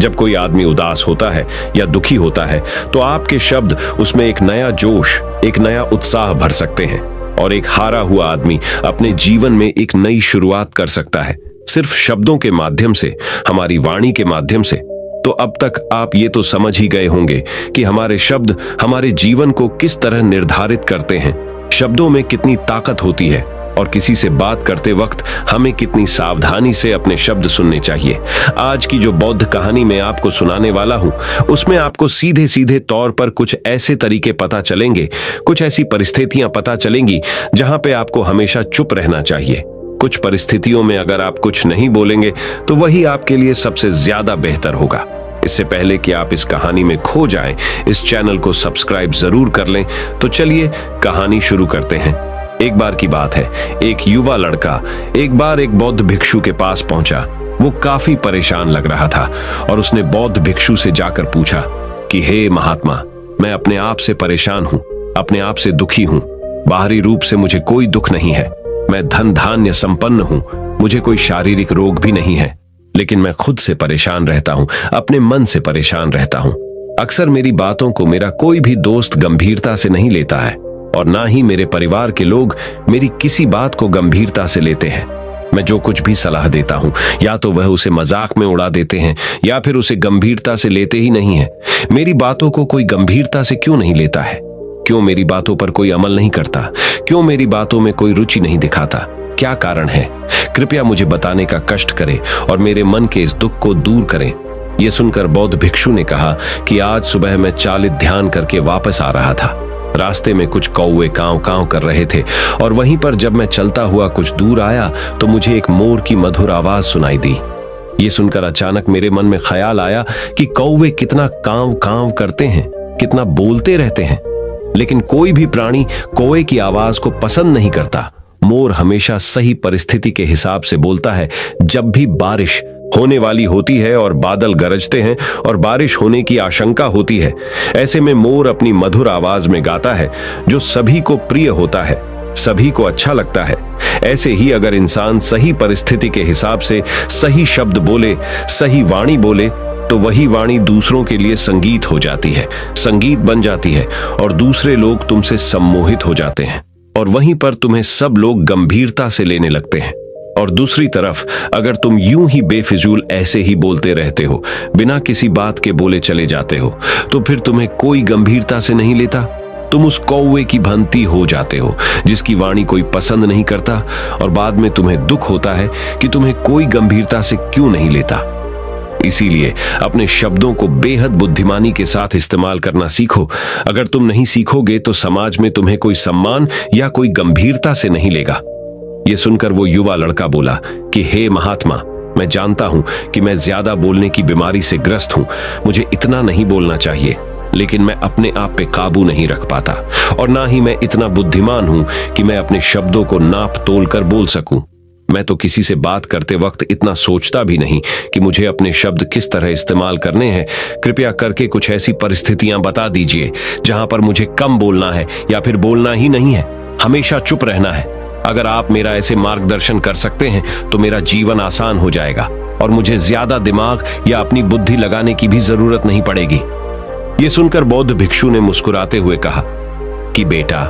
जब कोई आदमी उदास होता है या दुखी होता है तो आपके शब्द उसमें एक नया जोश, एक नया उत्साह भर सकते हैं और एक हारा हुआ आदमी अपने जीवन में एक नई शुरुआत कर सकता है, सिर्फ शब्दों के माध्यम से, हमारी वाणी के माध्यम से। तो अब तक आप ये तो समझ ही गए होंगे कि हमारे शब्द हमारे जीवन को किस तरह निर्धारित करते हैं। शब्दों में कितनी ताकत होती है और किसी से बात करते वक्त हमें कितनी सावधानी से अपने शब्द सुनने चाहिए। आज की जो बौद्ध कहानी मैं आपको सुनाने वाला हूं, उसमें आपको सीधे सीधे तौर पर कुछ ऐसे तरीके पता चलेंगे, कुछ ऐसी परिस्थितियां पता चलेंगी जहां पे आपको हमेशा चुप रहना चाहिए। कुछ परिस्थितियों में अगर आप कुछ नहीं बोलेंगे तो वही आपके लिए सबसे ज्यादा बेहतर होगा। इससे पहले कि आप इस कहानी में खो जाएं, इस चैनल को सब्सक्राइब जरूर कर लें। तो चलिए कहानी शुरू करते हैं। एक बार की बात है, एक युवा लड़का एक बार एक बौद्ध भिक्षु के पास पहुंचा। वो काफी परेशान लग रहा था और उसने बौद्ध भिक्षु से जाकर पूछा कि हे महात्मा, मैं अपने आप से परेशान हूं, अपने आप से दुखी हूं। बाहरी रूप से मुझे कोई दुख नहीं है, मैं धन धान्य संपन्न हूं, मुझे कोई शारीरिक रोग भी नहीं है, लेकिन मैं खुद से परेशान रहता हूं, अपने मन से परेशान रहता हूं। अक्सर मेरी बातों को मेरा कोई भी दोस्त गंभीरता से नहीं लेता है और ना ही मेरे परिवार के लोग मेरी किसी बात को गंभीरता से लेते हैं। मैं जो कुछ भी सलाह देता हूं, या तो वह उसे मजाक में उड़ा देते हैं या फिर उसे गंभीरता से लेते ही नहीं है। मेरी बातों को कोई गंभीरता से क्यों नहीं लेता है? क्यों मेरी बातों पर कोई अमल नहीं करता? क्यों मेरी बातों में कोई रुचि नहीं दिखाता? क्या कारण है? कृपया मुझे बताने का कष्ट करें और मेरे मन के इस दुख को दूर करें। यह सुनकर बौद्ध भिक्षु ने कहा कि आज सुबह मैं चालित ध्यान करके वापस आ रहा था। रास्ते में कुछ कौवे कांव कांव कर रहे थे और वहीं पर जब मैं चलता हुआ कुछ दूर आया तो मुझे एक मोर की मधुर आवाज सुनाई दी। ये सुनकर अचानक मेरे मन में ख्याल आया कि कौवे कितना कांव कांव करते हैं, कितना बोलते रहते हैं, लेकिन कोई भी प्राणी कौवे की आवाज को पसंद नहीं करता। मोर हमेशा सही परिस्थिति के हिसाब से बोलता है। जब भी बारिश होने वाली होती है और बादल गरजते हैं और बारिश होने की आशंका होती है, ऐसे में मोर अपनी मधुर आवाज में गाता है जो सभी को प्रिय होता है, सभी को अच्छा लगता है। ऐसे ही अगर इंसान सही परिस्थिति के हिसाब से सही शब्द बोले, सही वाणी बोले, तो वही वाणी दूसरों के लिए संगीत हो जाती है, संगीत बन जाती है और दूसरे लोग तुमसे सम्मोहित हो जाते हैं और वहीं पर तुम्हें सब लोग गंभीरता से लेने लगते हैं। और दूसरी तरफ अगर तुम यूं ही बेफिजूल ऐसे ही बोलते रहते हो, बिना किसी बात के बोले चले जाते हो, तो फिर तुम्हें कोई गंभीरता से नहीं लेता। तुम उस कौवे की भांति हो जाते हो जिसकी वाणी कोई पसंद नहीं करता और बाद में तुम्हें दुख होता है कि तुम्हें कोई गंभीरता से क्यों नहीं लेता। इसीलिए अपने शब्दों को बेहद बुद्धिमानी के साथ इस्तेमाल करना सीखो। अगर तुम नहीं सीखोगे तो समाज में तुम्हें कोई सम्मान या कोई गंभीरता से नहीं लेगा। यह सुनकर वो युवा लड़का बोला कि हे महात्मा, मैं जानता हूं कि मैं ज्यादा बोलने की बीमारी से ग्रस्त हूं, मुझे इतना नहीं बोलना चाहिए, लेकिन मैं अपने आप पे काबू नहीं रख पाता और ना ही मैं इतना बुद्धिमान हूं कि मैं अपने शब्दों को नाप तोल कर बोल सकूं। मैं तो किसी से बात करते वक्त इतना सोचता भी नहीं कि मुझे अपने शब्द किस तरह इस्तेमाल करने हैं। कृपया करके कुछ ऐसी परिस्थितियां बता दीजिए जहां पर मुझे कम बोलना है या फिर बोलना ही नहीं है, हमेशा चुप रहना है। अगर आप मेरा ऐसे मार्गदर्शन कर सकते हैं तो मेरा जीवन आसान हो जाएगा और मुझे ज्यादा दिमाग या अपनी बुद्धि लगाने की भी जरूरत नहीं पड़ेगी। ये सुनकर बौद्ध भिक्षु ने मुस्कुराते हुए कहा कि बेटा,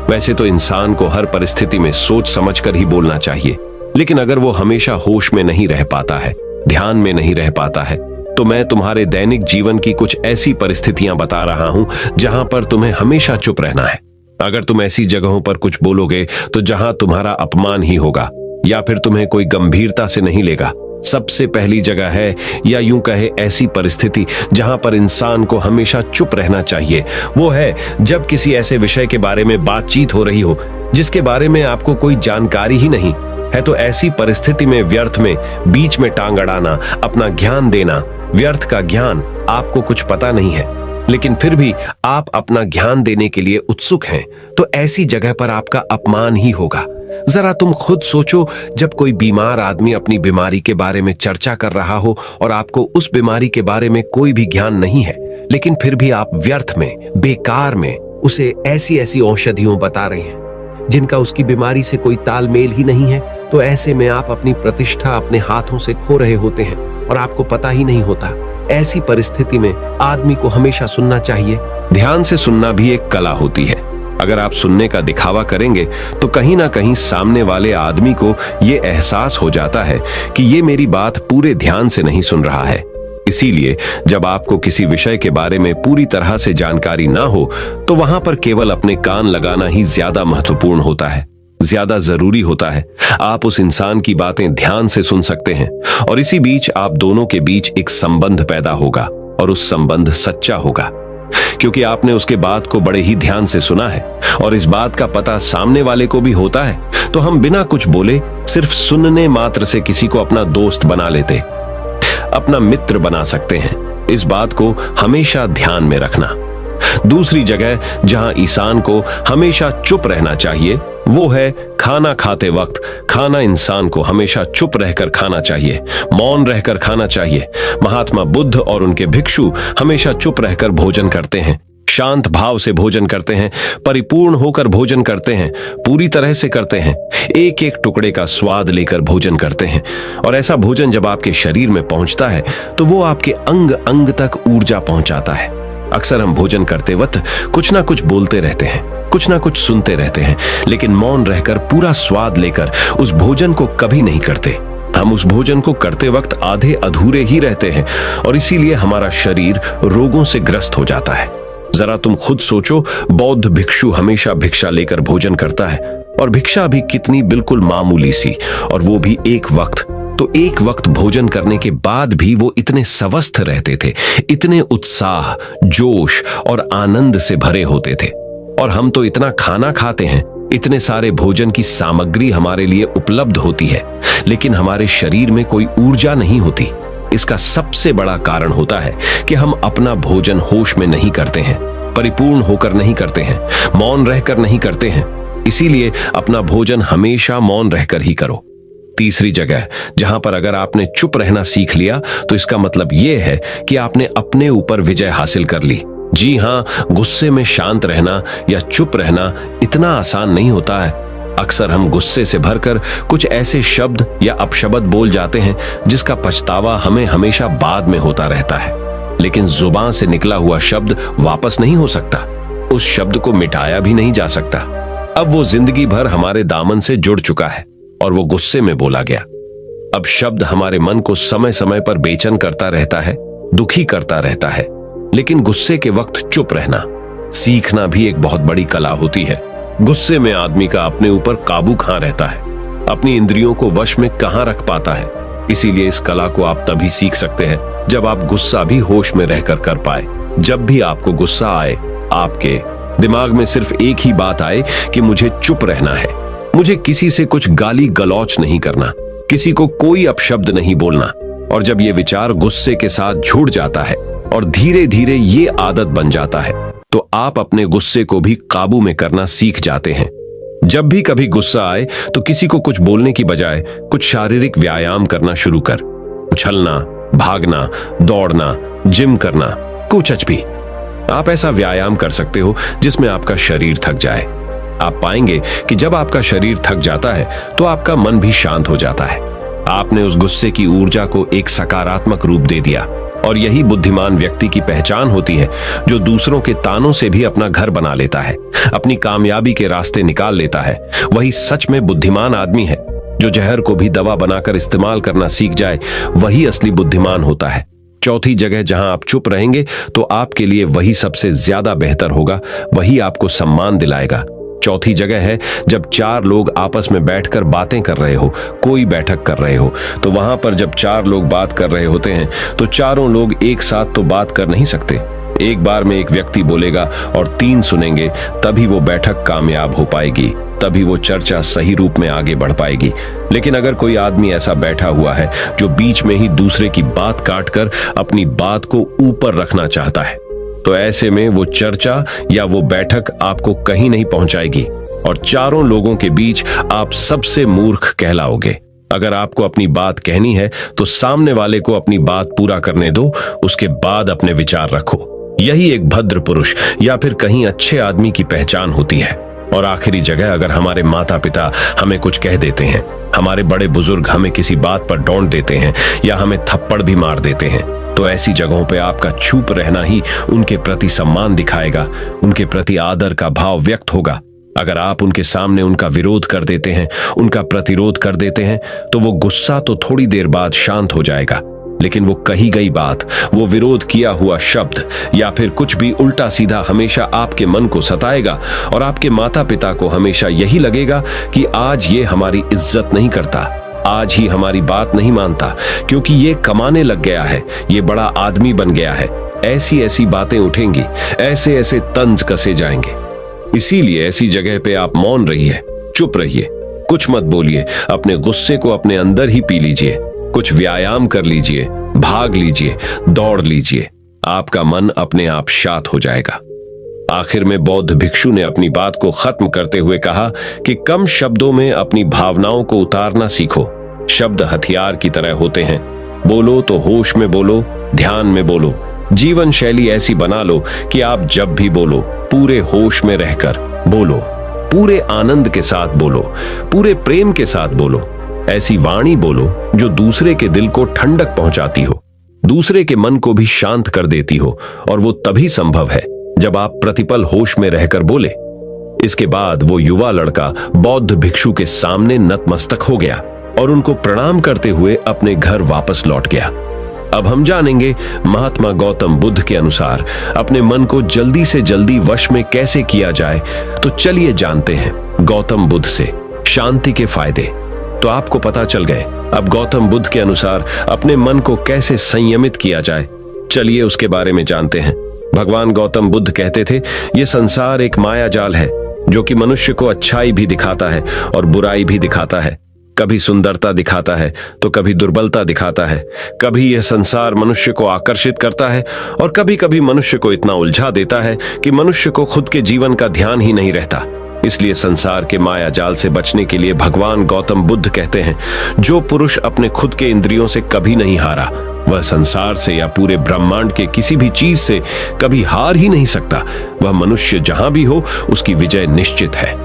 वैसे तो इंसान को हर परिस्थिति में सोच समझकर ही बोलना चाहिए, लेकिन अगर वो हमेशा होश में नहीं रह पाता है, ध्यान में नहीं रह पाता है, तो मैं तुम्हारे दैनिक जीवन की कुछ ऐसी परिस्थितियां बता रहा हूं जहां पर तुम्हें हमेशा चुप रहना है। अगर तुम ऐसी जगहों पर कुछ बोलोगे तो जहां तुम्हारा अपमान ही होगा या फिर तुम्हें कोई गंभीरता से नहीं लेगा। सबसे पहली जगह है, या यूं कहे ऐसी परिस्थिति जहां पर इंसान को हमेशा चुप रहना चाहिए, वो है जब किसी ऐसे विषय के बारे में बातचीत हो रही हो जिसके बारे में आपको कोई जानकारी ही नहीं है। तो ऐसी परिस्थिति में व्यर्थ में बीच में टांग अड़ाना, अपना ज्ञान देना, व्यर्थ का ज्ञान, आपको कुछ पता नहीं है लेकिन फिर भी आप अपना ज्ञान देने के लिए उत्सुक हैं, तो ऐसी जगह पर आपका अपमान ही होगा। जरा तुम खुद सोचो, जब कोई बीमार आदमी अपनी बीमारी के बारे में चर्चा कर रहा हो और आपको उस बीमारी के बारे में कोई भी ज्ञान नहीं है, लेकिन फिर भी आप व्यर्थ में, बेकार में उसे ऐसी ऐसी औषधियों बता रहे हैं जिनका उसकी बीमारी से कोई तालमेल ही नहीं है, तो ऐसे में आप अपनी प्रतिष्ठा अपने हाथों से खो रहे होते हैं और आपको पता ही नहीं होता। ऐसी परिस्थिति में आदमी को हमेशा सुनना चाहिए। ध्यान से सुनना भी एक कला होती है। अगर आप सुनने का दिखावा करेंगे तो कहीं ना कहीं सामने वाले आदमी को ये एहसास हो जाता है कि ये मेरी बात पूरे ध्यान से नहीं सुन रहा है। इसीलिए जब आपको किसी विषय के बारे में पूरी तरह से जानकारी ना हो तो वहां पर केवल अपने कान लगाना ही ज्यादा महत्वपूर्ण होता है, ज्यादा जरूरी होता है। आप उस इंसान की बातें ध्यान से सुन सकते हैं और इसी बीच आप दोनों के बीच एक संबंध पैदा होगा और उस संबंध सच्चा होगा, क्योंकि आपने उसके बात को बड़े ही ध्यान से सुना है और इस बात का पता सामने वाले को भी होता है। तो हम बिना कुछ बोले, सिर्फ सुनने मात्र से किसी को अपना दोस्त बना लेते, अपना मित्र बना सकते हैं। इस बात को हमेशा ध्यान में रखना। दूसरी जगह जहां इंसान को हमेशा चुप रहना चाहिए वो है खाना खाते वक्त। खाना इंसान को हमेशा चुप रहकर खाना चाहिए, मौन रहकर खाना चाहिए। महात्मा बुद्ध और उनके भिक्षु हमेशा चुप रहकर भोजन करते हैं, शांत भाव से भोजन करते हैं, परिपूर्ण होकर भोजन करते हैं, पूरी तरह से करते हैं, एक एक टुकड़े का स्वाद लेकर भोजन करते हैं। और ऐसा भोजन जब आपके शरीर में पहुंचता है तो वो आपके अंग अंग तक ऊर्जा पहुंचाता है। अक्सर हम भोजन करते वक्त कुछ ना कुछ बोलते रहते हैं, कुछ ना कुछ सुनते रहते हैं, लेकिन मौन रहकर पूरा स्वाद लेकर उस भोजन को कभी नहीं करते। हम उस भोजन को करते वक्त आधे अधूरे ही रहते हैं और इसीलिए हमारा शरीर रोगों से ग्रस्त हो जाता है। जरा तुम खुद सोचो, बौद्ध भिक्षु हमेशा भिक्षा लेकर भोजन करता है और भिक्षा भी कितनी बिल्कुल मामूली सी, और वो भी एक वक्त। तो एक वक्त भोजन करने के बाद भी वो इतने स्वस्थ रहते थे, इतने उत्साह, जोश और आनंद से भरे होते थे। और हम तो इतना खाना खाते हैं, इतने सारे भोजन की सामग्री हमारे लिए उपलब्ध होती है, लेकिन हमारे शरीर में कोई ऊर्जा नहीं होती। इसका सबसे बड़ा कारण होता है कि हम अपना भोजन होश में नहीं करते हैं, परिपूर्ण होकर नहीं करते हैं, मौन रहकर नहीं करते हैं। इसीलिए अपना भोजन हमेशा मौन रहकर ही करो। तीसरी जगह जहां पर अगर आपने चुप रहना सीख लिया तो इसका मतलब यह है कि आपने अपने ऊपर विजय हासिल कर ली। जी हां, गुस्से में शांत रहना या चुप रहना इतना आसान नहीं होता है। अक्सर हम गुस्से से भरकर कुछ ऐसे शब्द या अपशब्द बोल जाते हैं जिसका पछतावा हमें हमेशा बाद में होता रहता है। लेकिन जुबान से निकला हुआ शब्द वापस नहीं हो सकता, उस शब्द को मिटाया भी नहीं जा सकता। अब वो जिंदगी भर हमारे दामन से जुड़ चुका है और वो गुस्से में बोला गया। अब शब्द हमारे मन को समय समय पर बेचैन करता रहता है, दुखी करता रहता है, लेकिन गुस्से के वक्त चुप रहना सीखना भी एक बहुत बड़ी कला होती है। गुस्से में आदमी का अपने ऊपर काबू कहां रहता है, अपनी इंद्रियों को वश में कहां रख पाता है। इसीलिए इस कला को आप तभी सीख सकते हैं जब आप गुस्सा भी होश में रहकर कर पाए। जब भी आपको गुस्सा आए, आपके दिमाग में सिर्फ एक ही बात आए कि मुझे चुप रहना है, मुझे किसी से कुछ गाली गलौच नहीं करना, किसी को कोई अपशब्द नहीं बोलना। और जब ये विचार गुस्से के साथ जुड़ जाता है और धीरे धीरे ये आदत बन जाता है तो आप अपने गुस्से को भी काबू में करना सीख जाते हैं। जब भी कभी गुस्सा आए तो किसी को कुछ बोलने की बजाय कुछ शारीरिक व्यायाम करना शुरू कर। उछलना, भागना, दौड़ना, जिम करना, कुछ भी। आप ऐसा व्यायाम कर सकते हो जिसमें आपका शरीर थक जाए। आप पाएंगे कि जब आपका शरीर थक जाता है तो आपका मन भी शांत हो जाता है। आपने उस गुस्से की ऊर्जा को एक सकारात्मक रूप दे दिया। और यही बुद्धिमान व्यक्ति की पहचान होती है, जो दूसरों के तानों से भी अपना घर बना लेता है, अपनी कामयाबी के रास्ते निकाल लेता है। वही सच में बुद्धिमान आदमी है। जो जहर को भी दवा बनाकर इस्तेमाल करना सीख जाए, वही असली बुद्धिमान होता है। चौथी जगह जहां आप चुप रहेंगे तो आपके लिए वही सबसे ज्यादा बेहतर होगा, वही आपको सम्मान दिलाएगा। चौथी जगह है जब चार लोग आपस में बैठकर बातें कर रहे हो, कोई बैठक कर रहे हो, तो वहां पर जब चार लोग बात कर रहे होते हैं तो चारों लोग एक साथ तो बात कर नहीं सकते। एक बार में एक व्यक्ति बोलेगा और तीन सुनेंगे, तभी वो बैठक कामयाब हो पाएगी, तभी वो चर्चा सही रूप में आगे बढ़ पाएगी। लेकिन अगर कोई आदमी ऐसा बैठा हुआ है जो बीच में ही दूसरे की बात काटकर अपनी बात को ऊपर रखना चाहता है, तो ऐसे में वो चर्चा या वो बैठक आपको कहीं नहीं पहुंचाएगी और चारों लोगों के बीच आप सबसे मूर्ख कहलाओगे। अगर आपको अपनी बात कहनी है तो सामने वाले को अपनी बात पूरा करने दो, उसके बाद अपने विचार रखो। यही एक भद्र पुरुष या फिर कहीं अच्छे आदमी की पहचान होती है। और आखिरी जगह, अगर हमारे माता पिता हमें कुछ कह देते हैं, हमारे बड़े बुजुर्ग हमें किसी बात पर डांट देते हैं या हमें थप्पड़ भी मार देते हैं, तो ऐसी जगहों पे आपका चुप रहना ही उनके प्रति सम्मान दिखाएगा, उनके प्रति आदर का भाव व्यक्त होगा। अगर आप उनके सामने उनका विरोध कर देते हैं, उनका प्रतिरोध कर देते हैं, तो वो गुस्सा तो थोड़ी देर बाद शांत हो जाएगा, लेकिन वो कही गई बात, वो विरोध किया हुआ शब्द या फिर कुछ भी उल्टा सीधा हमेशा आपके मन को सताएगा और आपके माता पिता को हमेशा यही लगेगा कि आज ये हमारी इज्जत नहीं करता, आज ही हमारी बात नहीं मानता, क्योंकि ये कमाने लग गया है, ये बड़ा आदमी बन गया है। ऐसी ऐसी बातें उठेंगी, ऐसे ऐसे तंज कसे जाएंगे। इसीलिए ऐसी जगह पे आप मौन रहिए, चुप रहिए, कुछ मत बोलिए, अपने गुस्से को अपने अंदर ही पी लीजिए, कुछ व्यायाम कर लीजिए, भाग लीजिए, दौड़ लीजिए, आपका मन अपने आप शांत हो जाएगा। आखिर में बौद्ध भिक्षु ने अपनी बात को खत्म करते हुए कहा कि कम शब्दों में अपनी भावनाओं को उतारना सीखो। शब्द हथियार की तरह होते हैं। बोलो तो होश में बोलो, ध्यान में बोलो। जीवन शैली ऐसी बना लो कि आप जब भी बोलो पूरे होश में रहकर बोलो, पूरे आनंद के साथ बोलो, पूरे प्रेम के साथ बोलो। ऐसी वाणी बोलो जो दूसरे के दिल को ठंडक पहुंचाती हो, दूसरे के मन को भी शांत कर देती हो, और वो तभी संभव है जब आप प्रतिपल होश में रहकर बोले। इसके बाद वो युवा लड़का बौद्ध भिक्षु के सामने नतमस्तक हो गया और उनको प्रणाम करते हुए अपने घर वापस लौट गया। अब हम जानेंगे महात्मा गौतम बुद्ध के अनुसार अपने मन को जल्दी से जल्दी वश में कैसे किया जाए। तो चलिए जानते हैं गौतम बुद्ध से शांति के फायदे। तो आपको पता चल गए अब गौतम बुद्ध के अनुसार अपने मन को कैसे संयमित किया जाए। चलिए उसके बारे में जानते हैं। भगवान गौतम बुद्ध कहते थे, ये संसार एक माया जाल है जो कि मनुष्य को अच्छाई भी दिखाता है और बुराई भी दिखाता है। कभी सुंदरता दिखाता है तो कभी दुर्बलता दिखाता है। कभी यह संसार मनुष्य को आकर्षित करता है और कभी कभी मनुष्य को इतना उलझा देता है कि मनुष्य को खुद के जीवन का ध्यान ही नहीं रहता। इसलिए संसार के माया जाल से बचने के लिए भगवान गौतम बुद्ध कहते हैं, जो पुरुष अपने खुद के इंद्रियों से कभी नहीं हारा, वह संसार से या पूरे ब्रह्मांड के किसी भी चीज से कभी हार ही नहीं सकता। वह मनुष्य जहां भी हो उसकी विजय निश्चित है।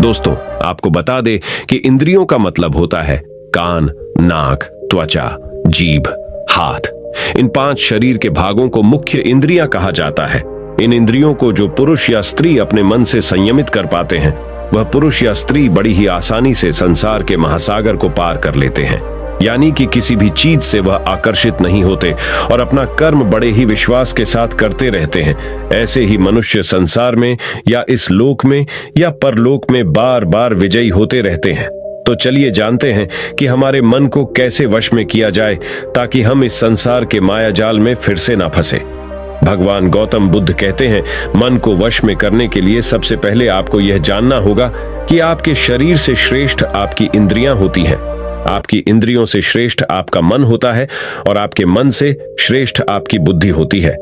दोस्तों, आपको बता दे कि इंद्रियों का मतलब होता है कान, नाक, त्वचा, जीभ, हाथ। इन 5 शरीर के भागों को मुख्य इंद्रियां कहा जाता है। इन इंद्रियों को जो पुरुष या स्त्री अपने मन से संयमित कर पाते हैं, वह पुरुष या स्त्री बड़ी ही आसानी से संसार के महासागर को पार कर लेते हैं। यानी कि किसी भी चीज से वह आकर्षित नहीं होते और अपना कर्म बड़े ही विश्वास के साथ करते रहते हैं। ऐसे ही मनुष्य संसार में या इस लोक में या परलोक में बार बार विजयी होते रहते हैं। तो चलिए जानते हैं कि हमारे मन को कैसे वश में किया जाए ताकि हम इस संसार के माया जाल में फिर से ना फंसे। भगवान गौतम बुद्ध कहते हैं, मन को वश में करने के लिए सबसे पहले आपको यह जानना होगा कि आपके शरीर से श्रेष्ठ आपकी इंद्रियां होती हैं। आपकी इंद्रियों से श्रेष्ठ आपका मन होता है और आपके मन से श्रेष्ठ आपकी बुद्धि होती है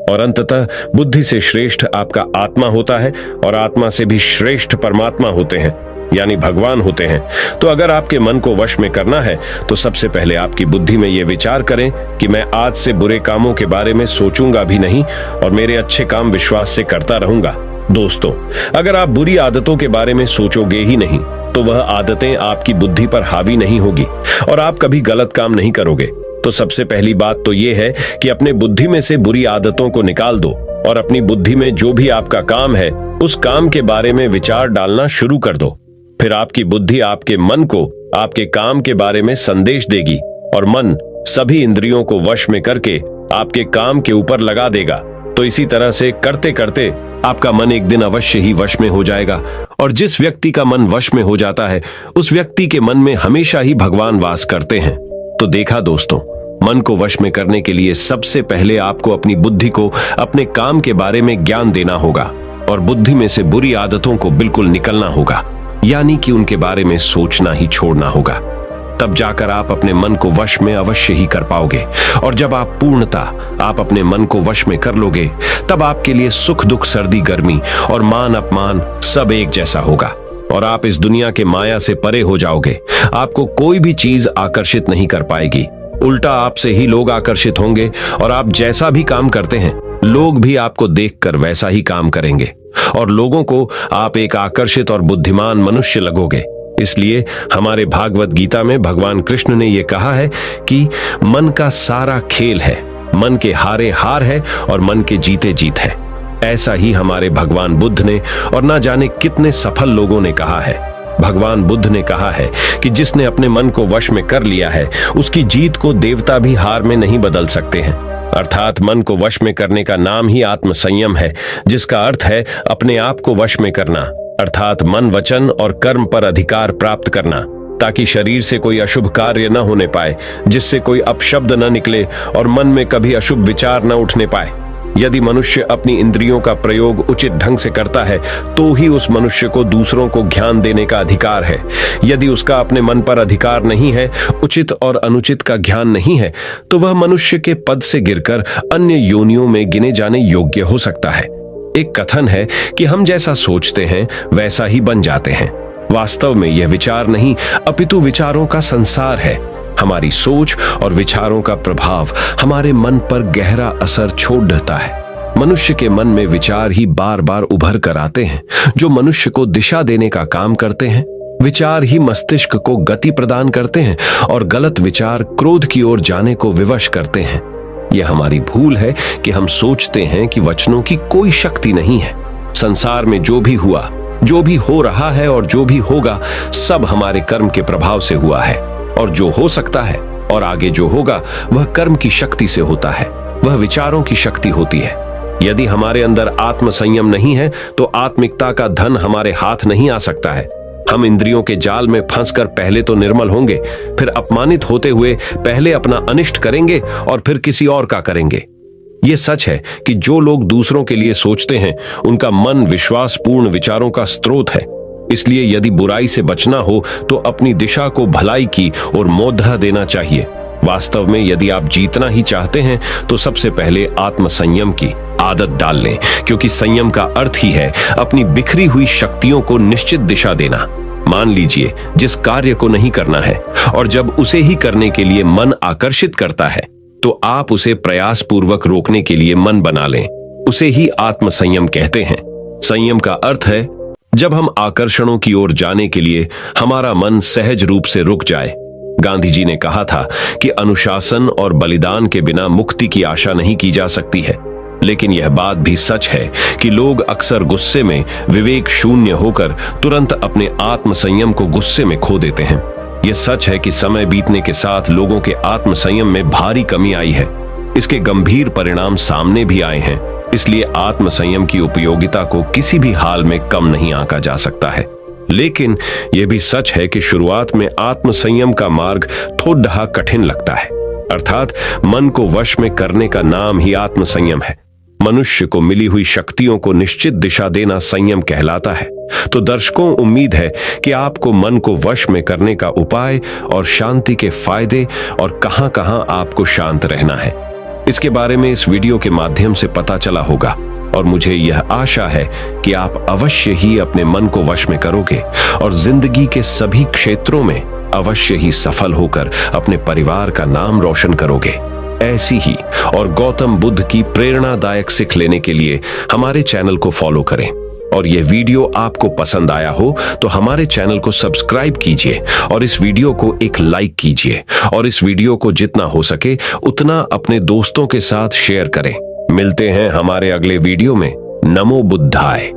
और अंततः बुद्धि से श्रेष्ठ आपका आत्मा होता है और आत्मा से भी श्रेष्ठ परमात्मा होते हैं। यानी भगवान होते हैं। तो अगर आपके मन को वश में करना है तो सबसे पहले आपकी बुद्धि में यह विचार करें कि मैं आज से बुरे कामों के बारे में सोचूंगा भी नहीं और मेरे अच्छे काम विश्वास से करता रहूंगा। दोस्तों, अगर आप बुरी आदतों के बारे में सोचोगे ही नहीं तो वह आदतें आपकी बुद्धि पर हावी नहीं होगी और आप कभी गलत काम नहीं करोगे। तो सबसे पहली बात तो यह है कि अपने बुद्धि में से बुरी आदतों को निकाल दो और अपनी बुद्धि में जो भी आपका काम है उस काम के बारे में विचार डालना शुरू कर दो। फिर आपकी बुद्धि आपके मन को आपके काम के बारे में संदेश देगी और मन सभी इंद्रियों को वश में करके आपके काम के ऊपर लगा देगा। तो इसी तरह से करते करते आपका मन एक दिन अवश्य ही वश में हो जाएगा और जिस व्यक्ति का मन वश में हो जाता है उस व्यक्ति के मन में हमेशा ही भगवान वास करते हैं। तो देखा दोस्तों, मन को वश में करने के लिए सबसे पहले आपको अपनी बुद्धि को अपने काम के बारे में ज्ञान देना होगा और बुद्धि में से बुरी आदतों को बिल्कुल निकलना होगा, यानी कि उनके बारे में सोचना ही छोड़ना होगा। तब जाकर आप अपने मन को वश में अवश्य ही कर पाओगे और जब आप पूर्णतः आप अपने मन को वश में कर लोगे तब आपके लिए सुख दुख सर्दी गर्मी और मान अपमान सब एक जैसा होगा और आप इस दुनिया के माया से परे हो जाओगे। आपको कोई भी चीज आकर्षित नहीं कर पाएगी, उल्टा आपसे ही लोग आकर्षित होंगे और आप जैसा भी काम करते हैं लोग भी आपको देखकर वैसा ही काम करेंगे और लोगों को आप एक आकर्षित और बुद्धिमान मनुष्य लगोगे। इसलिए हमारे भागवत गीता में भगवान कृष्ण ने यह कहा है कि मन का सारा खेल है, मन के हारे हार है और मन के जीते जीत है। ऐसा ही हमारे भगवान बुद्ध ने और ना जाने कितने सफल लोगों ने कहा है। भगवान बुद्ध ने कहा है कि जिसने अपने मन को वश में कर लिया है उसकी जीत को देवता भी हार में नहीं बदल सकते हैं। अर्थात मन को वश में करने का नाम ही आत्म संयम है, जिसका अर्थ है अपने आप को वश में करना, अर्थात मन वचन और कर्म पर अधिकार प्राप्त करना, ताकि शरीर से कोई अशुभ कार्य न होने पाए, जिससे कोई अपशब्द न निकले और मन में कभी अशुभ विचार न उठने पाए। यदि मनुष्य अपनी इंद्रियों का प्रयोग उचित ढंग से करता है तो ही उस मनुष्य को दूसरों को ज्ञान देने का अधिकार है। यदि उसका अपने मन पर अधिकार नहीं है, उचित और अनुचित का ज्ञान नहीं है, तो वह मनुष्य के पद से गिरकर अन्य योनियों में गिने जाने योग्य हो सकता है। एक कथन है कि हम जैसा सोचते हैं वैसा ही बन जाते हैं। वास्तव में यह विचार नहीं अपितु विचारों का संसार है। हमारी सोच और विचारों का प्रभाव हमारे मन पर गहरा असर छोड़ देता है। मनुष्य के मन में विचार ही बार बार उभर कर आते हैं जो मनुष्य को दिशा देने का काम करते हैं। विचार ही मस्तिष्क को गति प्रदान करते हैं और गलत विचार क्रोध की ओर जाने को विवश करते हैं। यह हमारी भूल है कि हम सोचते हैं कि वचनों की कोई शक्ति नहीं है। संसार में जो भी हुआ, जो भी हो रहा है और जो भी होगा सब हमारे कर्म के प्रभाव से हुआ है और जो हो सकता है और आगे जो होगा वह कर्म की शक्ति से होता है, वह विचारों की शक्ति होती है। यदि हमारे अंदर आत्म संयम नहीं है तो आत्मिकता का धन हमारे हाथ नहीं आ सकता है। हम इंद्रियों के जाल में फंसकर पहले तो निर्मल होंगे, फिर अपमानित होते हुए पहले अपना अनिष्ट करेंगे और फिर किसी और का करेंगे। यह सच है कि जो लोग दूसरों के लिए सोचते हैं उनका मन विश्वासपूर्ण विचारों का स्रोत है। इसलिए यदि बुराई से बचना हो तो अपनी दिशा को भलाई की और मोद्धा देना चाहिए। वास्तव में यदि आप जीतना ही चाहते हैं तो सबसे पहले आत्म संयम की आदत डाल लें, क्योंकि संयम का अर्थ ही है अपनी बिखरी हुई शक्तियों को निश्चित दिशा देना। मान लीजिए जिस कार्य को नहीं करना है और जब उसे ही करने के लिए मन आकर्षित करता है तो आप उसे प्रयास पूर्वक रोकने के लिए मन बना लें। उसे ही आत्म संयम कहते हैं। संयम का अर्थ है जब हम आकर्षणों की ओर जाने के लिए हमारा मन सहज रूप से रुक जाए। गांधी जी ने कहा था कि अनुशासन और बलिदान के बिना मुक्ति की आशा नहीं की जा सकती है। लेकिन यह बात भी सच है कि लोग अक्सर गुस्से में विवेक शून्य होकर तुरंत अपने आत्म संयम को गुस्से में खो देते हैं। यह सच है कि समय बीतने के साथ लोगों के आत्म संयम में भारी कमी आई है। इसके गंभीर परिणाम सामने भी आए हैं। इसलिए आत्म संयम की उपयोगिता को किसी भी हाल में कम नहीं आंका जा सकता है। लेकिन यह भी सच है कि शुरुआत में आत्म संयम का मार्ग थोड़ा कठिन लगता है। अर्थात मन को वश में करने का नाम ही आत्म संयम है। मनुष्य को मिली हुई शक्तियों को निश्चित दिशा देना संयम कहलाता है। तो दर्शकों, उम्मीद है कि आपको मन को वश में करने का उपाय और शांति के फायदे और कहां-कहां आपको शांत रहना है इसके बारे में इस वीडियो के माध्यम से पता चला होगा। और मुझे यह आशा है कि आप अवश्य ही अपने मन को वश में करोगे और जिंदगी के सभी क्षेत्रों में अवश्य ही सफल होकर अपने परिवार का नाम रोशन करोगे। ऐसी ही और गौतम बुद्ध की प्रेरणादायक सीख लेने के लिए हमारे चैनल को फॉलो करें और यह वीडियो आपको पसंद आया हो तो हमारे चैनल को सब्सक्राइब कीजिए और इस वीडियो को एक लाइक कीजिए और इस वीडियो को जितना हो सके उतना अपने दोस्तों के साथ शेयर करें। मिलते हैं हमारे अगले वीडियो में। नमो बुद्धाय।